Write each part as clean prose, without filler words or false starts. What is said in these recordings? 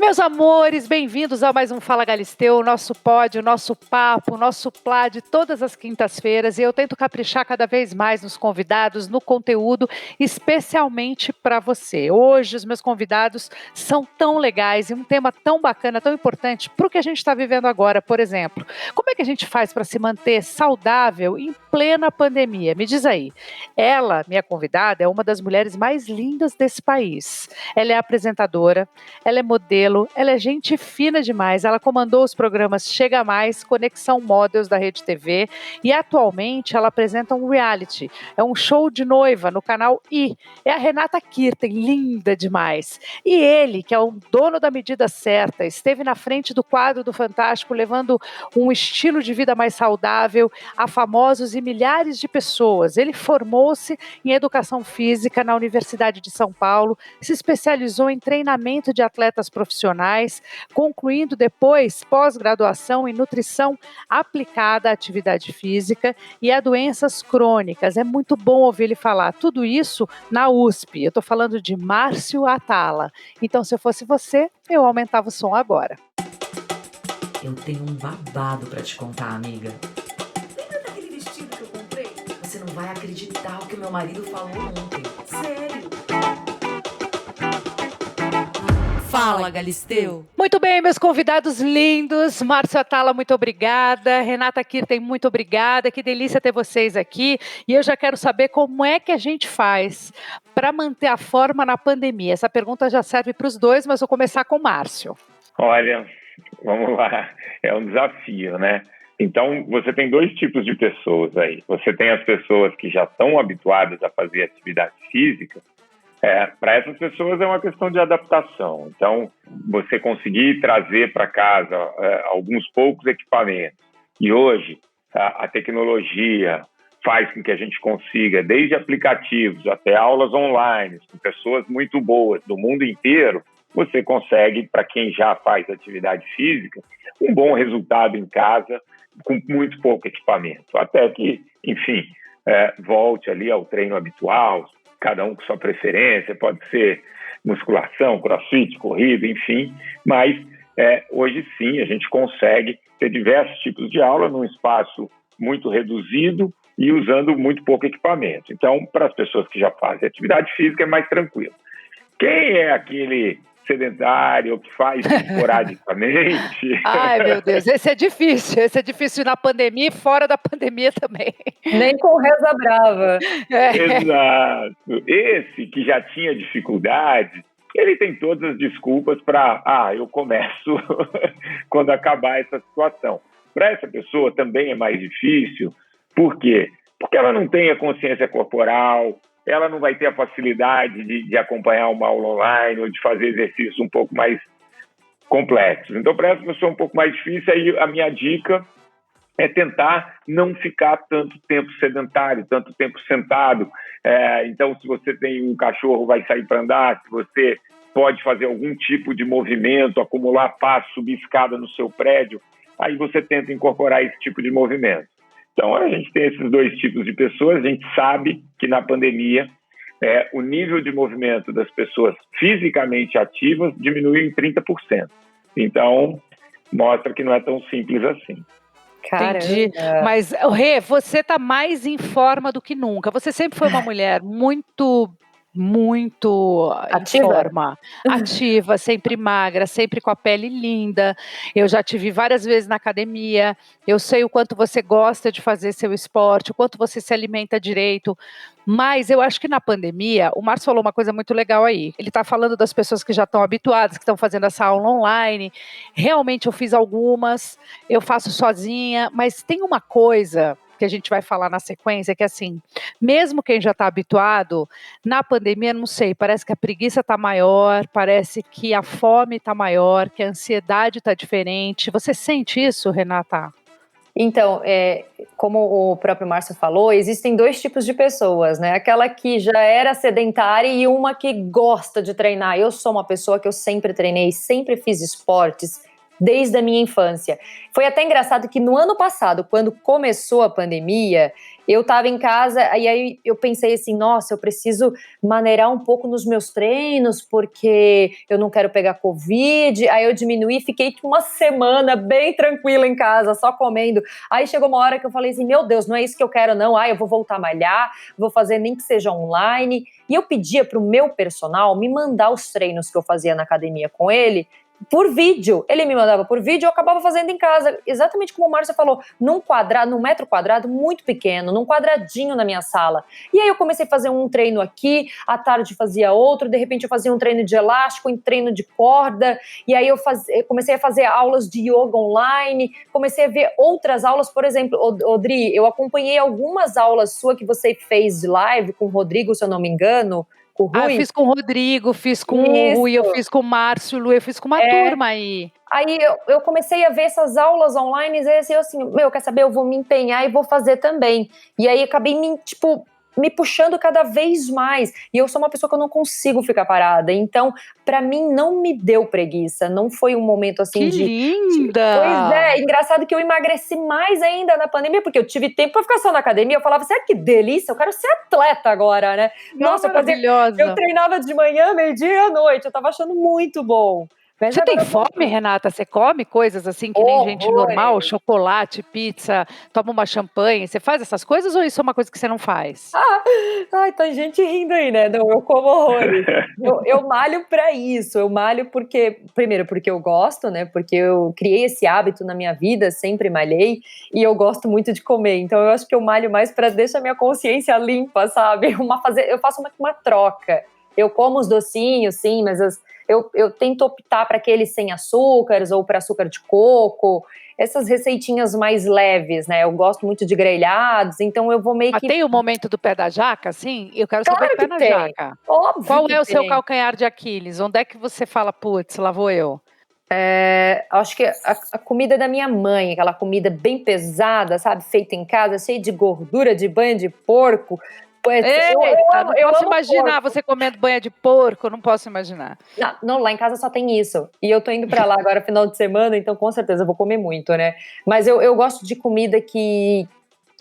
Meus amores, bem-vindos a mais um Fala Galisteu, o nosso pod, o nosso papo, o nosso plá de todas as quintas-feiras. E eu tento caprichar cada vez mais nos convidados, no conteúdo, especialmente para você. Hoje, os meus convidados são tão legais e um tema tão bacana, tão importante para o que a gente está vivendo agora, por exemplo. Como é que a gente faz para se manter saudável em plena pandemia? Me diz aí. Ela, minha convidada, é uma das mulheres mais lindas desse país. Ela é apresentadora, ela é modelo, ela é gente fina demais, ela comandou os programas Chega Mais, Conexão Models da Rede TV e atualmente ela apresenta um reality, é um show de noiva no canal I. É a Renata Kirten, linda demais. E ele, que é o dono da medida certa, esteve na frente do quadro do Fantástico levando um estilo de vida mais saudável a famosos e milhares de pessoas. Ele formou-se em Educação Física na Universidade de São Paulo, se especializou em treinamento de atletas profissionais, concluindo depois pós-graduação em nutrição aplicada à atividade física e a doenças crônicas. É muito bom ouvir ele falar tudo isso na USP. Eu estou falando de Márcio Atala. Então, se eu fosse você, eu aumentava o som agora. Eu tenho um babado pra te contar, amiga. Lembra daquele vestido que eu comprei? Você não vai acreditar o que meu marido falou ontem. Sério? Fala, Galisteu! Muito bem, meus convidados lindos. Márcio Atala, muito obrigada. Renata Kirten, muito obrigada. Que delícia ter vocês aqui. E eu já quero saber como é que a gente faz para manter a forma na pandemia. Essa pergunta já serve para os dois, mas vou começar com o Márcio. Olha, vamos lá. É um desafio, né? Então, você tem dois tipos de pessoas aí. Você tem as pessoas que já estão habituadas a fazer atividade física. Para essas pessoas é uma questão de adaptação. Então, você conseguir trazer para casa alguns poucos equipamentos. E hoje, a tecnologia faz com que a gente consiga, desde aplicativos até aulas online, com pessoas muito boas do mundo inteiro, você consegue, para quem já faz atividade física, um bom resultado em casa com muito pouco equipamento. Até que, enfim, volte ali ao treino habitual, cada um com sua preferência, pode ser musculação, crossfit, corrida, enfim, mas hoje sim a gente consegue ter diversos tipos de aula num espaço muito reduzido e usando muito pouco equipamento. Então, para as pessoas que já fazem atividade física é mais tranquilo. Quem é aquele sedentário que faz esporadicamente? Ai, meu Deus, esse é difícil na pandemia e fora da pandemia também. Nem com reza brava. Exato. Esse que já tinha dificuldade, ele tem todas as desculpas para, eu começo quando acabar essa situação. Para essa pessoa também é mais difícil. Por quê? Porque ela não tem a consciência corporal, ela não vai ter a facilidade de acompanhar uma aula online ou de fazer exercícios um pouco mais complexos. Então, para essa pessoa é um pouco mais difícil, aí a minha dica é tentar não ficar tanto tempo sedentário, tanto tempo sentado. Então, se você tem um cachorro, vai sair para andar, se você pode fazer algum tipo de movimento, acumular passo, subir escada no seu prédio, aí você tenta incorporar esse tipo de movimento. Então, a gente tem esses dois tipos de pessoas. A gente sabe que na pandemia o nível de movimento das pessoas fisicamente ativas diminuiu em 30%. Então, mostra que não é tão simples assim. Caramba. Entendi. Mas, Rê, você está mais em forma do que nunca. Você sempre foi uma mulher muito Ativa? em forma, ativa, sempre magra, sempre com a pele linda. Eu já te vi várias vezes na academia. Eu sei o quanto você gosta de fazer seu esporte, o quanto você se alimenta direito. Mas eu acho que na pandemia, o Márcio falou uma coisa muito legal aí. Ele está falando das pessoas que já estão habituadas, que estão fazendo essa aula online. Realmente eu fiz algumas, eu faço sozinha, mas tem uma coisa que a gente vai falar na sequência, que assim, mesmo quem já está habituado, na pandemia, não sei, parece que a preguiça está maior, parece que a fome está maior, que a ansiedade está diferente. Você sente isso, Renata? Então, como o próprio Márcio falou, existem dois tipos de pessoas, né? Aquela que já era sedentária e uma que gosta de treinar. Eu sou uma pessoa que eu sempre treinei, sempre fiz esportes, desde a minha infância. Foi até engraçado que no ano passado, quando começou a pandemia, eu estava em casa e aí eu pensei assim, nossa, eu preciso maneirar um pouco nos meus treinos porque eu não quero pegar Covid. Aí eu diminuí, fiquei uma semana bem tranquila em casa, só comendo. Aí chegou uma hora que eu falei assim, meu Deus, não é isso que eu quero não. Eu vou voltar a malhar, vou fazer nem que seja online. E eu pedia pro meu personal me mandar os treinos que eu fazia na academia com ele por vídeo. Ele me mandava por vídeo e eu acabava fazendo em casa, exatamente como o Márcio falou, num metro quadrado muito pequeno, num quadradinho na minha sala. E aí eu comecei a fazer um treino aqui, à tarde fazia outro, de repente eu fazia um treino de elástico, um treino de corda, e aí eu comecei a fazer aulas de yoga online, comecei a ver outras aulas, por exemplo, Odri, eu acompanhei algumas aulas suas que você fez de live com o Rodrigo, se eu não me engano, com o Rui. Eu fiz com o Rodrigo, fiz com o Rui, eu fiz com o Márcio, Lu, eu fiz com uma turma aí. Aí eu comecei a ver essas aulas online e aí assim, quer saber, eu vou me empenhar e vou fazer também. E aí acabei me puxando cada vez mais. E eu sou uma pessoa que eu não consigo ficar parada. Então, pra mim, não me deu preguiça. Não foi um momento assim que linda! Pois é, engraçado que eu emagreci mais ainda na pandemia, porque eu tive tempo pra ficar só na academia. Eu falava, que delícia, eu quero ser atleta agora, né? Nossa, eu treinava de manhã, meio-dia e à noite. Eu tava achando muito bom. Você tem fome, Renata? Você come coisas assim que nem gente normal? Chocolate, pizza, toma uma champanhe? Você faz essas coisas ou isso é uma coisa que você não faz? Tem gente rindo aí, né? Não, eu como horrores. Eu malho pra isso. Eu malho primeiro porque eu gosto, né? Porque eu criei esse hábito na minha vida, sempre malhei. E eu gosto muito de comer. Então eu acho que eu malho mais pra deixar minha consciência limpa, sabe? Eu faço uma troca. Eu como os docinhos, sim, mas eu tento optar para aqueles sem açúcares ou para açúcar de coco, essas receitinhas mais leves, né? Eu gosto muito de grelhados, então eu vou meio que... Mas tem o momento do pé da jaca, assim? Eu quero saber o pé da jaca. Óbvio. Qual é o seu calcanhar de Aquiles? Onde é que você fala, putz, lá vou eu? Acho que a comida da minha mãe, aquela comida bem pesada, sabe? Feita em casa, cheia de gordura, de banha de porco. Eu posso imaginar porco. Você comendo banha de porco, não posso imaginar. Não, lá em casa só tem isso. E eu tô indo pra lá agora final de semana, então com certeza eu vou comer muito, né? Mas eu gosto de comida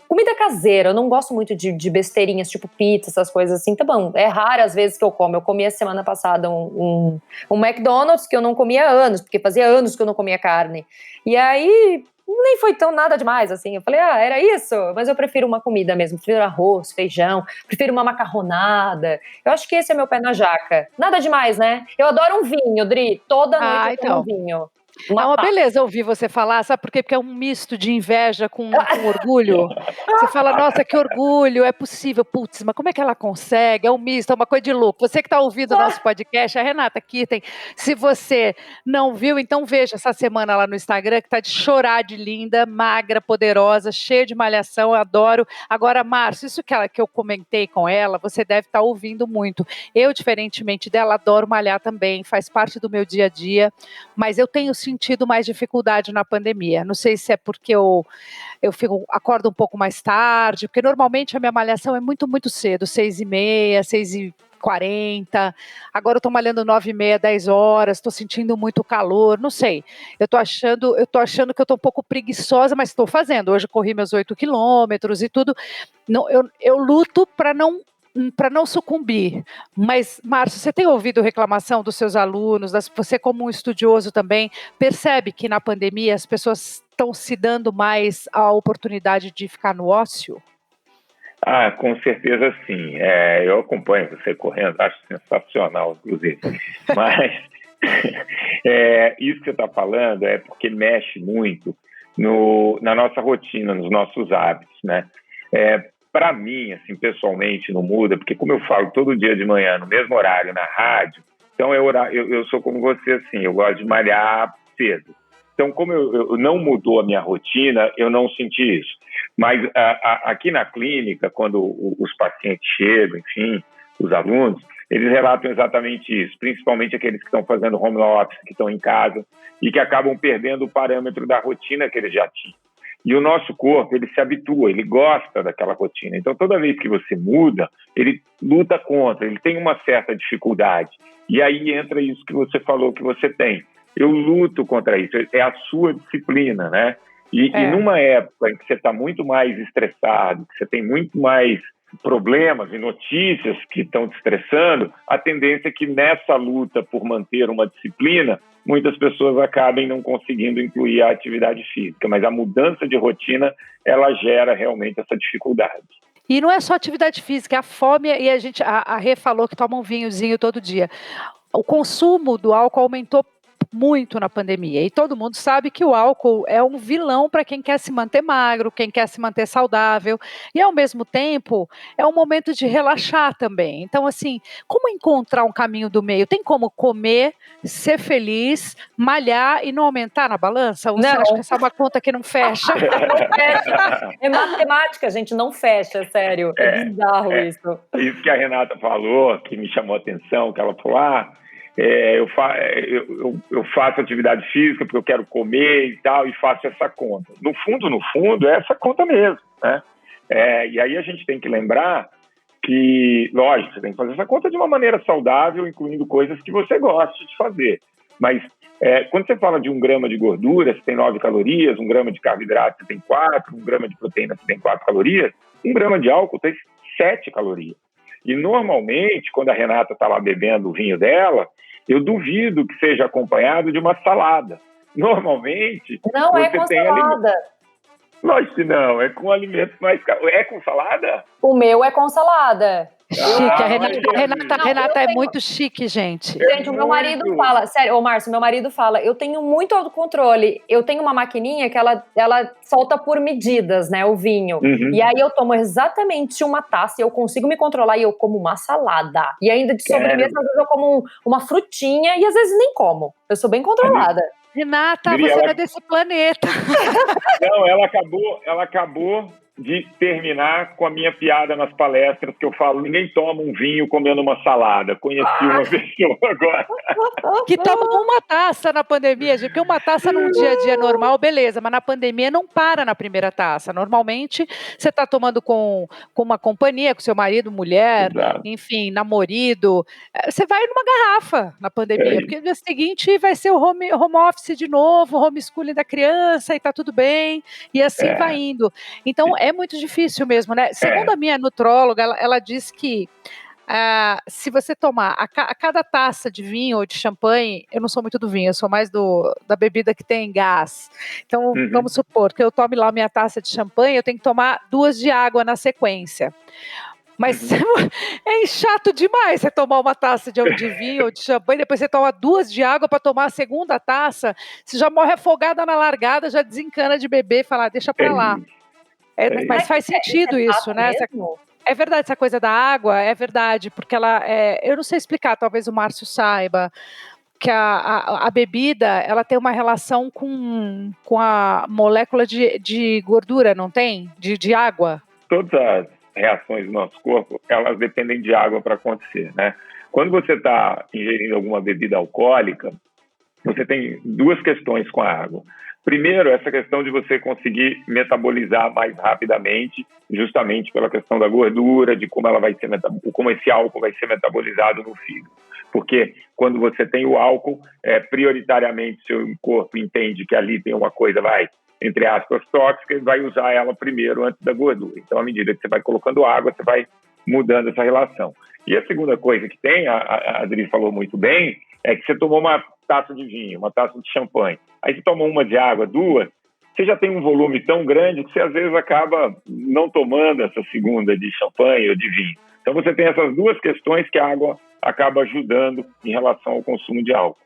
comida caseira, eu não gosto muito de besteirinhas, tipo pizza, essas coisas assim. Tá bom, é raro às vezes que eu como. Eu comi a semana passada um McDonald's que eu não comia há anos, porque fazia anos que eu não comia carne. E aí... nem foi tão nada demais, assim. Eu falei, era isso? Mas eu prefiro uma comida mesmo. Prefiro arroz, feijão, prefiro uma macarronada. Eu acho que esse é meu pé na jaca. Nada demais, né? Eu adoro um vinho, Dri. Toda noite eu tomo um vinho. É uma beleza ouvir você falar, sabe por quê? Porque é um misto de inveja com orgulho. Você fala, nossa, que orgulho, é possível. Putz, mas como é que ela consegue? É um misto, é uma coisa de louco. Você que está ouvindo o nosso podcast, a Renata Kirten, se você não viu, então veja essa semana lá no Instagram, que está de chorar de linda, magra, poderosa, cheia de malhação, eu adoro. Agora, Márcio, isso que eu comentei com ela, você deve estar ouvindo muito. Eu, diferentemente dela, adoro malhar também, faz parte do meu dia a dia, mas eu tenho sentido mais dificuldade na pandemia. Não sei se é porque eu acordo um pouco mais tarde, porque normalmente a minha malhação é muito, muito cedo, 6h30, 6h40. Agora eu estou malhando 9h30, 10 horas, estou sentindo muito calor, não sei. Eu tô achando que eu estou um pouco preguiçosa, mas estou fazendo. Hoje eu corri meus 8 quilômetros e tudo. Não, eu luto para não sucumbir. Mas, Márcio, você tem ouvido reclamação dos seus alunos, você como um estudioso também, percebe que na pandemia as pessoas estão se dando mais a oportunidade de ficar no ócio? Com certeza sim. Eu acompanho você correndo, acho sensacional, inclusive. Mas isso que você está falando é porque mexe muito na nossa rotina, nos nossos hábitos, né? Para mim, assim, pessoalmente, não muda, porque como eu falo todo dia de manhã, no mesmo horário, na rádio, então eu sou como você, assim, eu gosto de malhar cedo. Então, como eu não mudou a minha rotina, eu não senti isso. Mas aqui na clínica, quando os pacientes chegam, enfim, os alunos, eles relatam exatamente isso, principalmente aqueles que estão fazendo home office, que estão em casa e que acabam perdendo o parâmetro da rotina que eles já tinham. E o nosso corpo, ele se habitua, ele gosta daquela rotina. Então, toda vez que você muda, ele luta contra, ele tem uma certa dificuldade. E aí entra isso que você falou que você tem. eu luto contra isso. É a sua disciplina, né? E numa época em que você está muito mais estressado, que você tem muito mais problemas e notícias que estão te estressando, a tendência é que nessa luta por manter uma disciplina, muitas pessoas acabem não conseguindo incluir a atividade física. Mas a mudança de rotina, ela gera realmente essa dificuldade. E não é só atividade física, é a fome, e a Rê falou que toma um vinhozinho todo dia. O consumo do álcool aumentou muito na pandemia, e todo mundo sabe que o álcool é um vilão para quem quer se manter magro, quem quer se manter saudável, e ao mesmo tempo é um momento de relaxar também. Então, assim, como encontrar um caminho do meio? Tem como comer, ser feliz, malhar e não aumentar na balança? Ou você acha que essa é uma conta que não fecha? Não fecha. É matemática, gente, não fecha, sério. É bizarro isso. Isso que a Renata falou, que me chamou a atenção, que ela falou, eu faço atividade física porque eu quero comer e tal, e faço essa conta. No fundo, é essa conta mesmo, né? E aí a gente tem que lembrar que, lógico, você tem que fazer essa conta de uma maneira saudável, incluindo coisas que você gosta de fazer. Mas quando você fala de 1 grama de gordura, você tem 9 calorias, 1 grama de carboidrato, você tem 4, 1 grama de proteína, você tem 4 calorias, 1 grama de álcool tem 7 calorias. E normalmente, quando a Renata está lá bebendo o vinho dela, eu duvido que seja acompanhado de uma salada. Normalmente... Não, você é com salada. Lógico que não, é com alimentos mais... É com salada? O meu é com salada. Chique, a Renata é muito chique, gente. Gente, o meu marido fala, sério, Márcio, meu marido fala, eu tenho muito autocontrole, eu tenho uma maquininha que ela solta por medidas, né, o vinho, e aí eu tomo exatamente uma taça e eu consigo me controlar e eu como uma salada, e ainda de sobremesa, às vezes eu como uma frutinha e às vezes nem como, eu sou bem controlada. Renata, você não é desse planeta. Não, ela acabou de terminar com a minha piada nas palestras, que eu falo, ninguém toma um vinho comendo uma salada. Conheci uma pessoa agora. Que toma uma taça na pandemia, gente, porque uma taça num dia a dia normal, beleza, mas na pandemia não para na primeira taça. Normalmente, você está tomando com uma companhia, com seu marido, mulher, Exato. Enfim, namorado. Você vai numa garrafa na pandemia, porque no dia seguinte vai ser o home office de novo, o homeschooling da criança, e tá tudo bem, e assim vai indo. Então, é muito difícil mesmo, né? Segundo a minha nutróloga, ela diz que se você tomar a cada taça de vinho ou de champanhe, eu não sou muito do vinho, eu sou mais da bebida que tem gás. Então, vamos supor que eu tome lá minha taça de champanhe, eu tenho que tomar 2 de água na sequência. Mas é chato demais você tomar uma taça de vinho ou de champanhe, depois você toma 2 de água para tomar a segunda taça, você já morre afogada na largada, já desencana de beber e fala, deixa para lá. Mas faz sentido isso, né? É verdade, essa coisa da água, é verdade, porque eu não sei explicar, talvez o Márcio saiba, que a bebida, ela tem uma relação com a molécula de gordura, não tem? De água. Todas as reações do nosso corpo, elas dependem de água para acontecer, né? Quando você está ingerindo alguma bebida alcoólica, você tem 2 questões com a água. Primeiro, essa questão de você conseguir metabolizar mais rapidamente, justamente pela questão da gordura, de como ela vai ser como esse álcool vai ser metabolizado no fígado. Porque quando você tem o álcool, prioritariamente seu corpo entende que ali tem uma coisa, entre aspas, tóxica, e vai usar ela primeiro antes da gordura. Então, à medida que você vai colocando água, você vai mudando essa relação. E a segunda coisa que tem, a Adri falou muito bem, é que você tomou uma taça de vinho, uma taça de champanhe. Aí você toma uma de água, 2, você já tem um volume tão grande que você às vezes acaba não tomando essa segunda de champanhe ou de vinho. Então você tem essas 2 questões que a água acaba ajudando em relação ao consumo de álcool.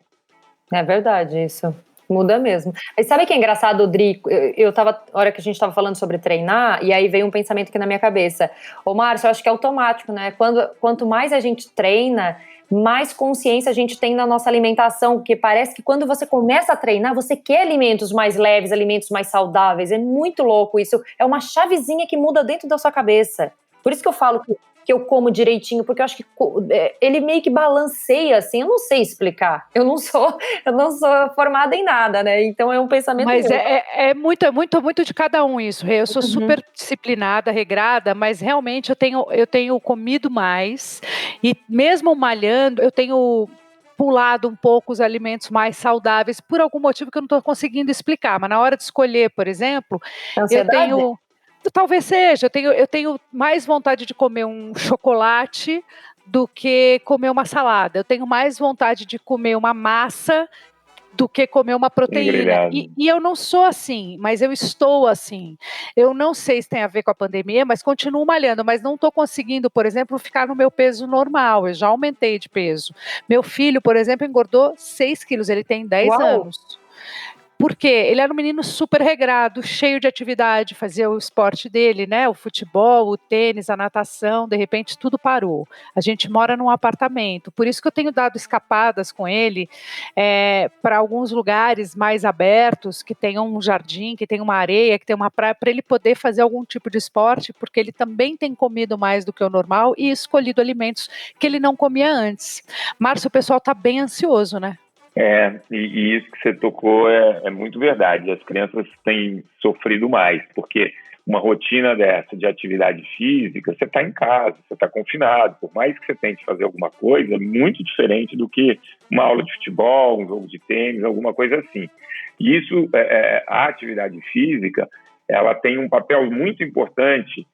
É verdade isso. Muda mesmo. Mas sabe o que é engraçado, Dri? A hora que a gente estava falando sobre treinar, e aí veio um pensamento aqui na minha cabeça. Ô, Márcio, eu acho que é automático, né? Quanto mais a gente treina, mais consciência a gente tem na nossa alimentação, porque parece que quando você começa a treinar, você quer alimentos mais leves, alimentos mais saudáveis. É muito louco isso. É uma chavezinha que muda dentro da sua cabeça. Por isso que eu falo que eu como direitinho, porque eu acho que ele meio que balanceia, assim, eu não sei explicar. Eu não sou formada em nada, né? Então é um pensamento... Mas é muito de cada um isso. Eu sou super disciplinada, regrada, mas realmente eu tenho comido mais, e mesmo malhando, eu tenho pulado um pouco os alimentos mais saudáveis, por algum motivo que eu não estou conseguindo explicar, mas na hora de escolher, por exemplo, eu Ansiedade? tenho, talvez seja, eu tenho mais vontade de comer um chocolate do que comer uma salada, eu tenho mais vontade de comer uma massa do que comer uma proteína. Grelhado. E eu não sou assim, mas eu estou assim. Eu não sei se tem a ver com a pandemia, mas continuo malhando, mas não estou conseguindo, por exemplo, ficar no meu peso normal. Eu já aumentei de peso. Meu filho, por exemplo, engordou 6 quilos, ele tem 10 Uau! anos. Por quê? Ele era um menino super regrado, cheio de atividade, fazia o esporte dele, né? O futebol, o tênis, a natação, de repente tudo parou. A gente mora num apartamento, por isso que eu tenho dado escapadas com ele para alguns lugares mais abertos, que tenham um jardim, que tenha uma areia, que tenha uma praia, para ele poder fazer algum tipo de esporte, porque ele também tem comido mais do que o normal e escolhido alimentos que ele não comia antes. Márcio, o pessoal está bem ansioso, né? E isso que você tocou é muito verdade. As crianças têm sofrido mais, porque uma rotina dessa de atividade física, você está em casa, você está confinado, por mais que você tente fazer alguma coisa, é muito diferente do que uma aula de futebol, um jogo de tênis, alguma coisa assim. E isso, a atividade física, ela tem um papel muito importante,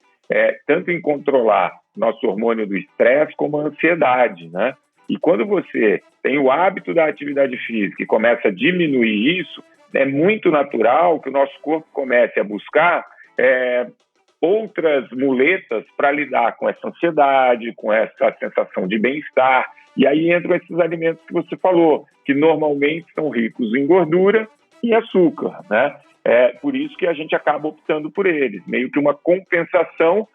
tanto em controlar nosso hormônio do estresse como a ansiedade, né? E quando você tem o hábito da atividade física e começa a diminuir isso, é muito natural que o nosso corpo comece a buscar outras muletas para lidar com essa ansiedade, com essa sensação de bem-estar. E aí entram esses alimentos que você falou, que normalmente são ricos em gordura e açúcar, né? Por isso que a gente acaba optando por eles, meio que uma compensação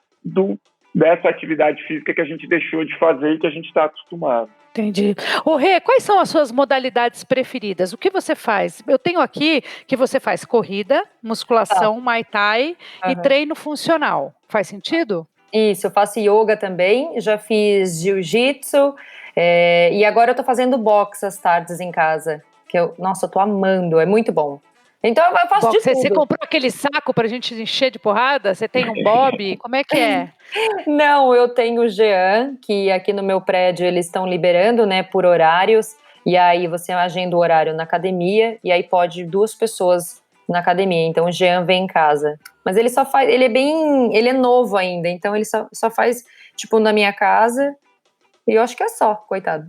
dessa atividade física que a gente deixou de fazer e que a gente está acostumado. Entendi. Ô Rê, quais são as suas modalidades preferidas? O que você faz? Eu tenho aqui que você faz corrida, musculação, Muay Thai e treino funcional. Faz sentido? Isso, eu faço yoga também, já fiz jiu-jitsu e agora eu tô fazendo boxe às tardes em casa. Nossa, eu tô amando, é muito bom. Então eu faço de tudo. Você comprou aquele saco pra gente encher de porrada? Você tem um bob? Como é que é? Não, eu tenho o Jean, que aqui no meu prédio eles estão liberando, né, por horários, e aí você agenda o horário na academia, e aí pode 2 pessoas na academia, então o Jean vem em casa. Mas ele só faz, ele é novo ainda, então ele só faz, tipo, na minha casa, e eu acho que é só, coitado.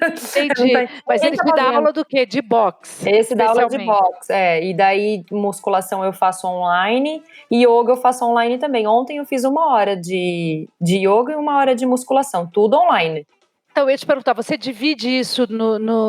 Entendi. Mas ele te dá aula do quê? De boxe? Esse dá aula de boxe, e daí musculação eu faço online e yoga eu faço online também. Ontem eu fiz 1 hora de yoga e 1 hora de musculação, tudo online. Então eu ia te perguntar, você divide isso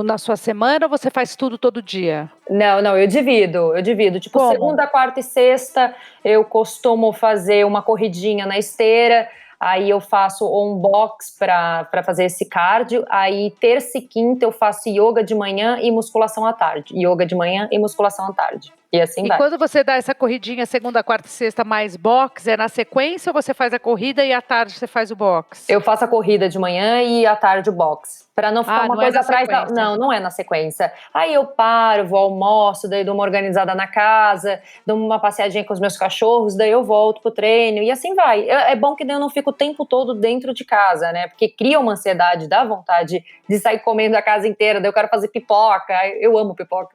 na sua semana ou você faz tudo todo dia? Não, eu divido. Tipo, Como? segunda, quarta e sexta eu costumo fazer uma corridinha na esteira. Aí eu faço um box para fazer esse cardio. Aí terça e quinta eu faço yoga de manhã e musculação à tarde. Yoga de manhã e musculação à tarde. E assim vai. E quando você dá essa corridinha segunda, quarta e sexta mais box, é na sequência ou você faz a corrida e à tarde você faz o box? Eu faço a corrida de manhã e à tarde o box. Pra não ficar uma coisa atrás da... Não é na sequência. Aí eu paro, vou almoço, daí dou uma organizada na casa, dou uma passeadinha com os meus cachorros, daí eu volto pro treino e assim vai. É bom que daí eu não fico o tempo todo dentro de casa, né? Porque cria uma ansiedade, dá vontade de sair comendo a casa inteira, daí eu quero fazer pipoca, eu amo pipoca.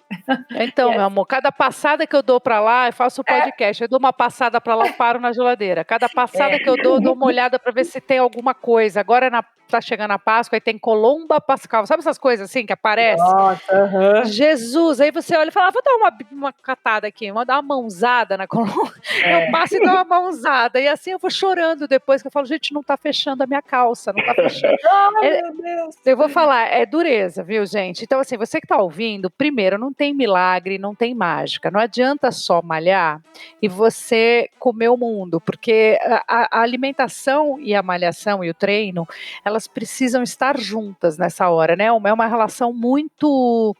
Então, meu amor, cada passada que eu dou pra lá, eu faço o podcast, eu dou uma passada pra lá, eu paro na geladeira. Cada passada que eu dou uma olhada pra ver se tem alguma coisa. Agora tá chegando a Páscoa e tem colomba pascal, sabe essas coisas assim que aparecem? Nossa, Jesus, aí você olha e fala, vou dar uma catada aqui, vou dar uma mãozada na colomba. Eu passo e dou uma mãozada, e assim eu vou chorando depois, que eu falo, gente, não tá fechando a minha calça, não tá fechando. meu Deus. Eu vou falar, é dureza, viu, gente? Então, assim, você que tá ouvindo, primeiro, não tem milagre, não tem mágica, não adianta só malhar e você comer o mundo, porque a alimentação e a malhação e o treino, elas precisam estar juntas nessa hora, né? É uma relação muito,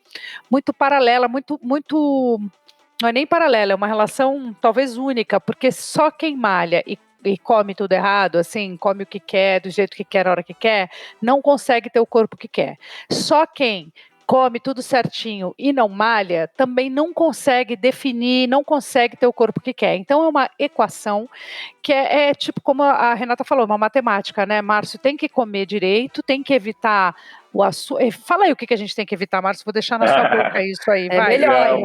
muito paralela, muito, não é nem paralela, é uma relação talvez única, porque só quem malha e come tudo errado, assim, come o que quer, do jeito que quer, na hora que quer, não consegue ter o corpo que quer. Só quem come tudo certinho e não malha, também não consegue definir, não consegue ter o corpo que quer. Então é uma equação que é tipo como a Renata falou, uma matemática, né, Márcio? Tem que comer direito, tem que evitar Fala aí o que a gente tem que evitar, Márcio, vou deixar na sua boca isso aí, vai. Melhor, Não,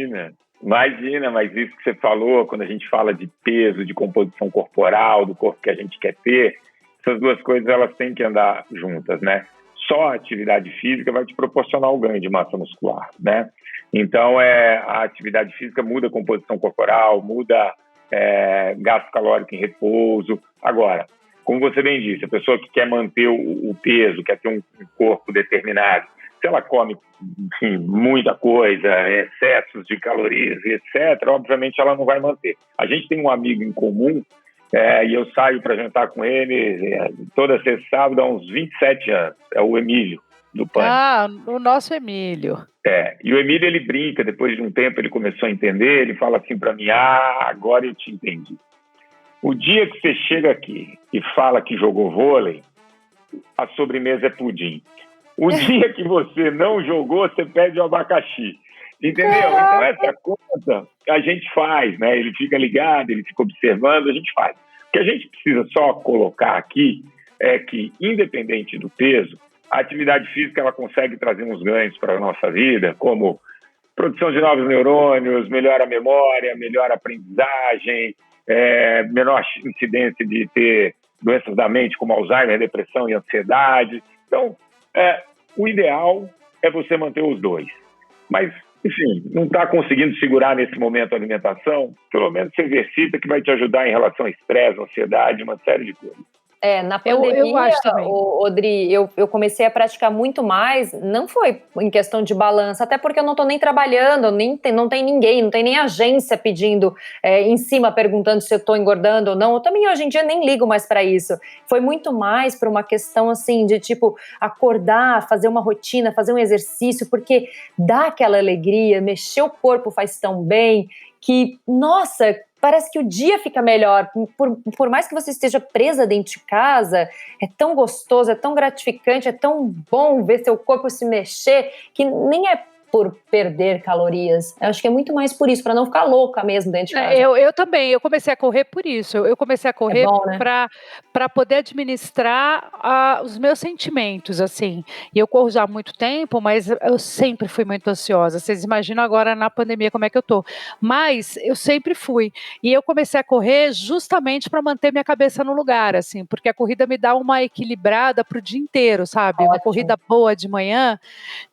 né? imagina, mas isso que você falou, quando a gente fala de peso, de composição corporal, do corpo que a gente quer ter, essas duas coisas elas têm que andar juntas, né? Só a atividade física vai te proporcionar o ganho de massa muscular, né? Então, a atividade física muda a composição corporal, muda gasto calórico em repouso. Agora, como você bem disse, a pessoa que quer manter o peso, quer ter um corpo determinado, se ela come, enfim, muita coisa, excessos de calorias, etc., obviamente ela não vai manter. A gente tem um amigo em comum, e eu saio para jantar com ele toda sexta e sábado há uns 27 anos. É o Emílio, do Pânico. Ah, o nosso Emílio. E o Emílio, ele brinca, depois de um tempo ele começou a entender, ele fala assim para mim, agora eu te entendi. O dia que você chega aqui e fala que jogou vôlei, a sobremesa é pudim. O dia que você não jogou, você pede o abacaxi. Entendeu? Então, essa conta a gente faz, né? Ele fica ligado, ele fica observando, a gente faz. O que a gente precisa só colocar aqui é que, independente do peso, a atividade física ela consegue trazer uns ganhos para a nossa vida, como produção de novos neurônios, melhora a memória, melhora a aprendizagem, menor incidência de ter doenças da mente, como Alzheimer, depressão e ansiedade. Então, o ideal é você manter os dois. Mas, enfim, não está conseguindo segurar nesse momento a alimentação, pelo menos se exercita que vai te ajudar em relação a estresse, ansiedade, uma série de coisas. Na pandemia, eu acho também. Odri, eu comecei a praticar muito mais, não foi em questão de balança, até porque eu não estou nem trabalhando, não tem ninguém, não tem nem agência pedindo em cima, perguntando se eu estou engordando ou não. Eu também hoje em dia nem ligo mais para isso. Foi muito mais para uma questão assim de tipo acordar, fazer uma rotina, fazer um exercício, porque dá aquela alegria, mexer o corpo faz tão bem que, nossa, parece que o dia fica melhor, por mais que você esteja presa dentro de casa, é tão gostoso, é tão gratificante, é tão bom ver seu corpo se mexer, que nem é por perder calorias. Eu acho que é muito mais por isso, para não ficar louca mesmo dentro de casa. Eu também, eu comecei a correr por isso. Eu comecei a correr né? para poder administrar os meus sentimentos, assim. E eu corro já há muito tempo, mas eu sempre fui muito ansiosa. Vocês imaginam agora na pandemia como é que eu tô. Mas eu sempre fui. E eu comecei a correr justamente para manter minha cabeça no lugar, assim, porque a corrida me dá uma equilibrada pro dia inteiro, sabe? Ótimo. Uma corrida boa de manhã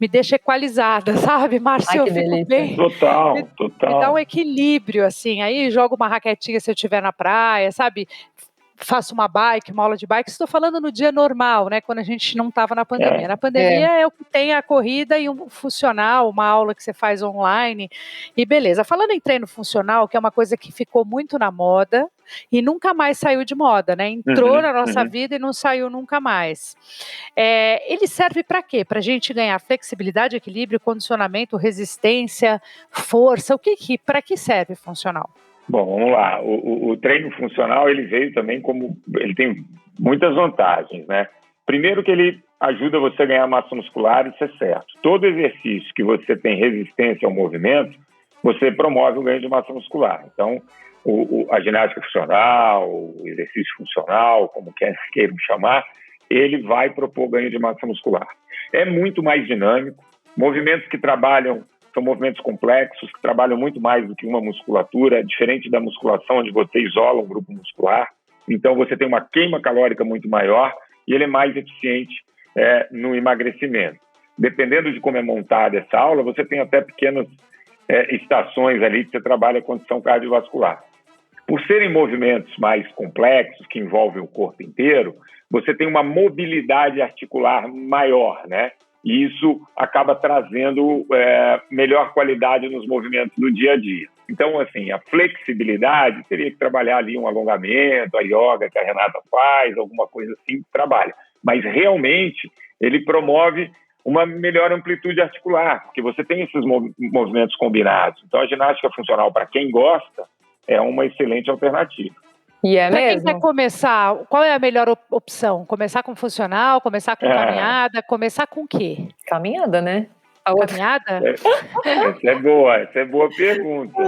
me deixa equalizada, sabe, Márcio? Eu fico bem. Total. Me dá um equilíbrio, assim. Aí jogo uma raquetinha se eu estiver na praia, sabe? Faço uma aula de bike. Estou falando no dia normal, né? Quando a gente não estava na pandemia. Na pandemia é o que tem a corrida e um funcional, uma aula que você faz online. E beleza. Falando em treino funcional, que é uma coisa que ficou muito na moda e nunca mais saiu de moda, né? Entrou na nossa vida e não saiu nunca mais. Ele serve para quê? Para a gente ganhar flexibilidade, equilíbrio, condicionamento, resistência, força. Para que serve funcional? Bom, vamos lá. O treino funcional, ele veio também ele tem muitas vantagens, né? Primeiro que ele ajuda você a ganhar massa muscular, isso é certo. Todo exercício que você tem resistência ao movimento, você promove o ganho de massa muscular. Então, a ginástica funcional, o exercício funcional, como queiram chamar, ele vai propor ganho de massa muscular. É muito mais dinâmico. Movimentos que trabalham são movimentos complexos, que trabalham muito mais do que uma musculatura, diferente da musculação, onde você isola um grupo muscular. Então, você tem uma queima calórica muito maior e ele é mais eficiente no emagrecimento. Dependendo de como é montada essa aula, você tem até pequenas estações ali que você trabalha a condição cardiovascular. Por serem movimentos mais complexos, que envolvem o corpo inteiro, você tem uma mobilidade articular maior, né? E isso acaba trazendo melhor qualidade nos movimentos do dia a dia. Então, assim, a flexibilidade teria que trabalhar ali um alongamento, a yoga que a Renata faz, alguma coisa assim que trabalha. Mas, realmente, ele promove uma melhor amplitude articular, porque você tem esses movimentos combinados. Então, a ginástica funcional, para quem gosta, é uma excelente alternativa. E para quem quer começar, qual é a melhor opção? Começar com funcional, começar com caminhada, começar com o quê? Caminhada, né? Caminhada? Essa é boa pergunta.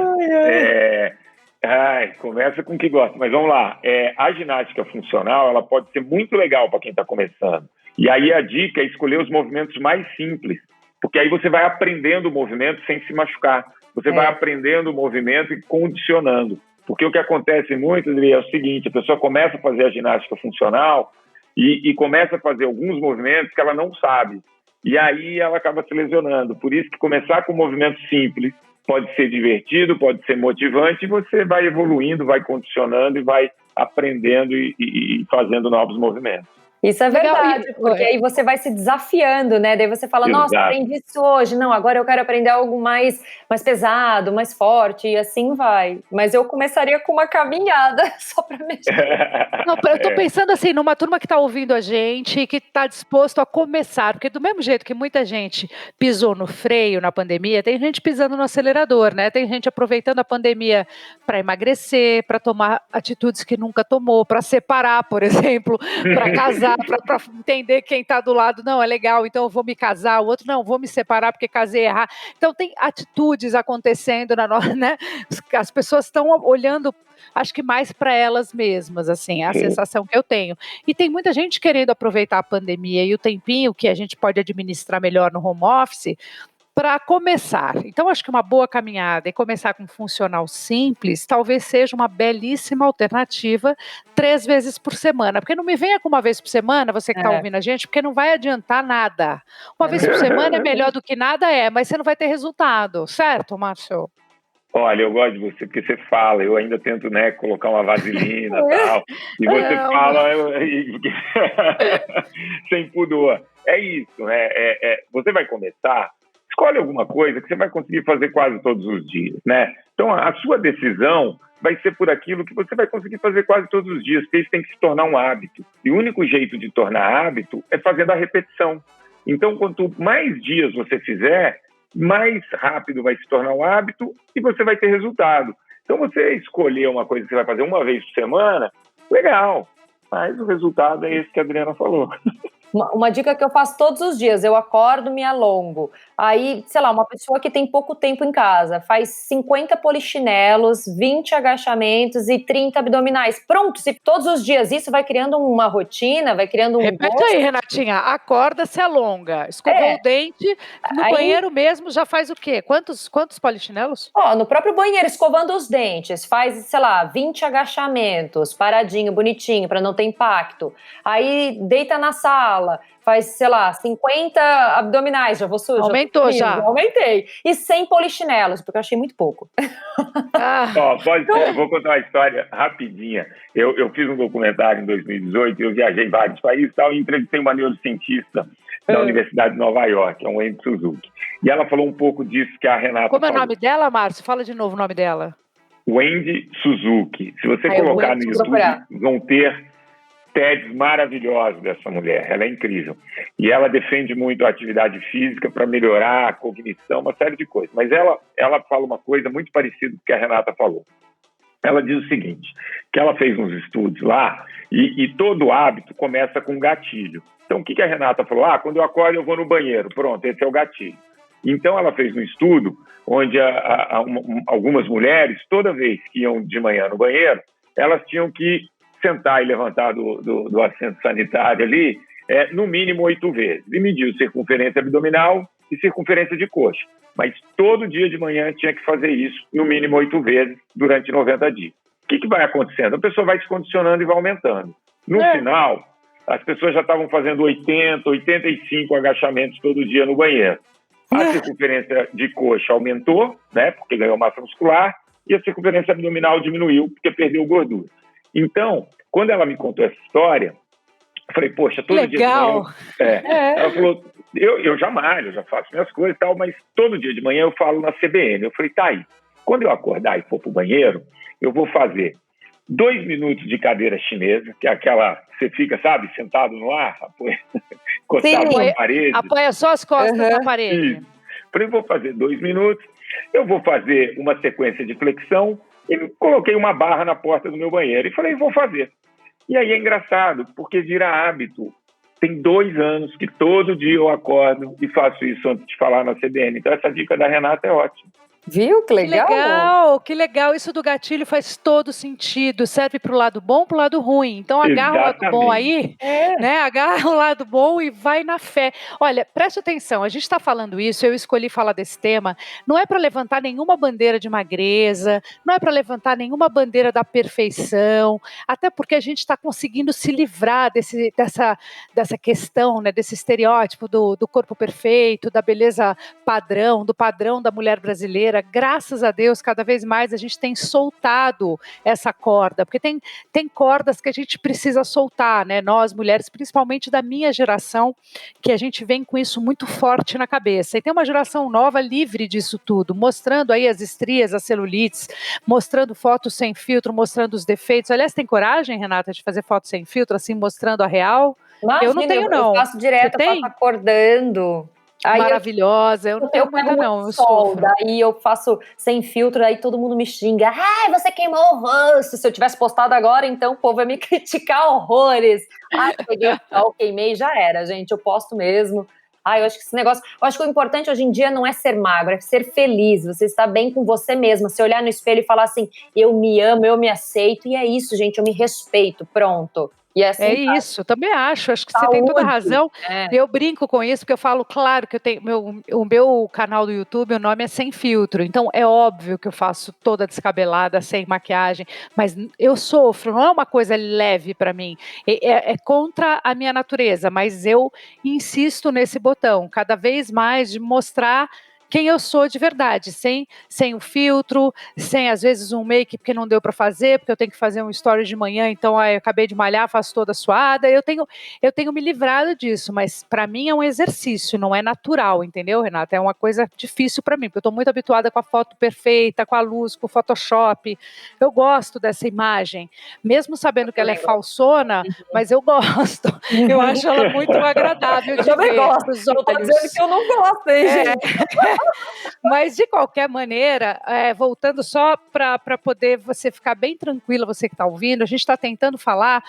Começa com o que gosta, mas vamos lá. A ginástica funcional, ela pode ser muito legal para quem está começando. E aí a dica é escolher os movimentos mais simples, porque aí você vai aprendendo o movimento sem se machucar. Você vai aprendendo o movimento e condicionando. Porque o que acontece muito, Adri, é o seguinte, a pessoa começa a fazer a ginástica funcional e começa a fazer alguns movimentos que ela não sabe. E aí ela acaba se lesionando. Por isso que começar com um movimento simples pode ser divertido, pode ser motivante, e você vai evoluindo, vai condicionando e vai aprendendo e fazendo novos movimentos. Isso é Legal. verdade, porque aí você vai se desafiando, né? Daí você fala, nossa, Exato. aprendi isso hoje. Não, agora eu quero aprender algo mais pesado, mais forte, e assim vai. Mas eu começaria com uma caminhada, só para mexer. Não, eu tô pensando assim, numa turma que está ouvindo a gente e que está disposto a começar, porque do mesmo jeito que muita gente pisou no freio na pandemia, tem gente pisando no acelerador, né? Tem gente aproveitando a pandemia para emagrecer, para tomar atitudes que nunca tomou, para separar, por exemplo, para casar, para entender quem está do lado, não, é legal, então eu vou me casar, o outro, não, vou me separar porque casei errado. Então tem atitudes acontecendo né? As pessoas estão olhando, acho que mais para elas mesmas, assim, é a sensação que eu tenho. E tem muita gente querendo aproveitar a pandemia e o tempinho que a gente pode administrar melhor no home office para começar. Então, acho que uma boa caminhada e começar com um funcional simples, talvez seja uma belíssima alternativa 3 vezes por semana. Porque não me venha com uma vez por semana, você que está ouvindo a gente, porque não vai adiantar nada. Uma vez por semana é melhor do que nada, mas você não vai ter resultado. Certo, Márcio? Olha, eu gosto de você porque você fala, eu ainda tento, né, colocar uma vaselina e tal, e você fala sem pudor. É isso, né? Você vai começar, escolhe alguma coisa que você vai conseguir fazer quase todos os dias, né? Então, a sua decisão vai ser por aquilo que você vai conseguir fazer quase todos os dias, porque isso tem que se tornar um hábito. E o único jeito de tornar hábito é fazendo a repetição. Então, quanto mais dias você fizer, mais rápido vai se tornar um hábito e você vai ter resultado. Então, você escolher uma coisa que você vai fazer uma vez por semana, legal, mas o resultado é esse que a Adriana falou. Uma dica que eu faço todos os dias, eu acordo, me alongo. Aí, sei lá, uma pessoa que tem pouco tempo em casa, faz 50 polichinelos, 20 agachamentos e 30 abdominais. Pronto, se todos os dias isso vai criando uma rotina, vai criando um Repete gosto. aí, Renatinha, acorda, se alonga, escovou o dente, no banheiro mesmo já faz o quê? Quantos polichinelos? No próprio banheiro, escovando os dentes, faz, sei lá, 20 agachamentos, paradinho, bonitinho, para não ter impacto. Aí, deita na sala, faz, sei lá, 50 abdominais, já vou sujo. Aumentou já. Aumentei. E 100 polichinelos, porque eu achei muito pouco. Vou contar uma história rapidinha. Eu fiz um documentário em 2018, eu viajei em vários países e tal, e entrevistei uma neurocientista da Universidade de Nova York, a Wendy Suzuki. E ela falou um pouco disso que a Renata Como falou. é o nome dela, Márcio? Fala de novo o nome dela. Wendy Suzuki. Se você colocar no YouTube, vão ter TEDs maravilhosos dessa mulher, ela é incrível. E ela defende muito a atividade física para melhorar a cognição, uma série de coisas. Mas ela fala uma coisa muito parecida com o que a Renata falou. Ela diz o seguinte, que ela fez uns estudos lá e todo hábito começa com um gatilho. Então, o que a Renata falou? Quando eu acordo, eu vou no banheiro. Pronto, esse é o gatilho. Então, ela fez um estudo onde algumas mulheres, toda vez que iam de manhã no banheiro, elas tinham que sentar e levantar do assento sanitário ali, no mínimo 8 vezes. E mediu circunferência abdominal e circunferência de coxa. Mas todo dia de manhã tinha que fazer isso, no mínimo 8 vezes, durante 90 dias. O que vai acontecendo? A pessoa vai se condicionando e vai aumentando. No final, as pessoas já estavam fazendo 80, 85 agachamentos todo dia no banheiro. A circunferência de coxa aumentou, né, porque ganhou massa muscular, e a circunferência abdominal diminuiu, porque perdeu gordura. Então, quando ela me contou essa história, eu falei, poxa, todo dia de manhã... Ela falou, eu já malho, eu já faço minhas coisas e tal, mas todo dia de manhã eu falo na CBN. Eu falei, tá aí, quando eu acordar e for pro banheiro, eu vou fazer 2 minutos de cadeira chinesa, que é aquela, você fica, sabe, sentado no ar, encostado na parede. Apoia só as costas na parede. Isso. Falei, vou fazer 2 minutos, eu vou fazer uma sequência de flexão, e coloquei uma barra na porta do meu banheiro e falei, vou fazer. E aí é engraçado, porque vira hábito. Tem 2 anos que todo dia eu acordo e faço isso antes de falar na CBN. Então essa dica da Renata é ótima. Viu? Que Que legal. legal, que legal. Isso do gatilho faz todo sentido. Serve para o lado bom, para o lado ruim. Então agarra o lado bom Exatamente. aí, É. né? Agarra o lado bom e vai na fé. Olha, preste atenção. A gente está falando isso. Eu escolhi falar desse tema. Não é para levantar nenhuma bandeira de magreza. Não é para levantar nenhuma bandeira da perfeição. Até porque a gente está conseguindo se livrar dessa questão, né? Desse estereótipo do corpo perfeito, da beleza padrão, do padrão da mulher brasileira. Graças a Deus, cada vez mais a gente tem soltado essa corda, porque tem cordas que a gente precisa soltar, né? Nós, mulheres, principalmente da minha geração, que a gente vem com isso muito forte na cabeça. E tem uma geração nova livre disso tudo, mostrando aí as estrias, as celulites, mostrando fotos sem filtro, mostrando os defeitos. Aliás, tem coragem, Renata, de fazer fotos sem filtro, assim, mostrando a real? Eu não Imagina, tenho, eu não. faço Você direto, eu faço tem? acordando. Aí Maravilhosa, eu não tenho eu pego muita, muito não, eu sol, sofro. daí eu faço sem filtro, aí todo mundo me xinga. Ai, você queimou o rosto. Se eu tivesse postado agora, então o povo ia me criticar horrores. Ai, peguei o sol, queimei, já era, gente. Eu posto mesmo. Ai, eu acho que esse negócio. Eu acho que o importante hoje em dia não é ser magro, é ser feliz. Você está bem com você mesma. Você olhar no espelho e falar assim: eu me amo, eu me aceito. E é isso, gente, eu me respeito. Pronto. E é É assim, isso, eu também acho que você tem toda a saúde. razão. É. Eu brinco com isso, porque eu falo, claro, que eu tenho o meu canal do YouTube, o nome é Sem Filtro, então é óbvio que eu faço toda descabelada, sem maquiagem, mas eu sofro, não é uma coisa leve para mim, é contra a minha natureza, mas eu insisto nesse botão, cada vez mais de mostrar quem eu sou de verdade, sem o filtro, sem às vezes um make porque não deu para fazer, porque eu tenho que fazer um story de manhã, então eu acabei de malhar, faço toda suada. Eu tenho me livrado disso, mas para mim é um exercício, não é natural, entendeu, Renata? É uma coisa difícil para mim, porque eu estou muito habituada com a foto perfeita, com a luz, com o Photoshop. Eu gosto dessa imagem, mesmo sabendo que ela é Também gosto. falsona, mas eu gosto. Eu acho ela muito agradável Eu de também ver gosto. os Não tô dizendo olhos. que eu não gosto, hein, gente? Mas, de qualquer maneira, voltando só para poder você ficar bem tranquila, você que está ouvindo, a gente está tentando falar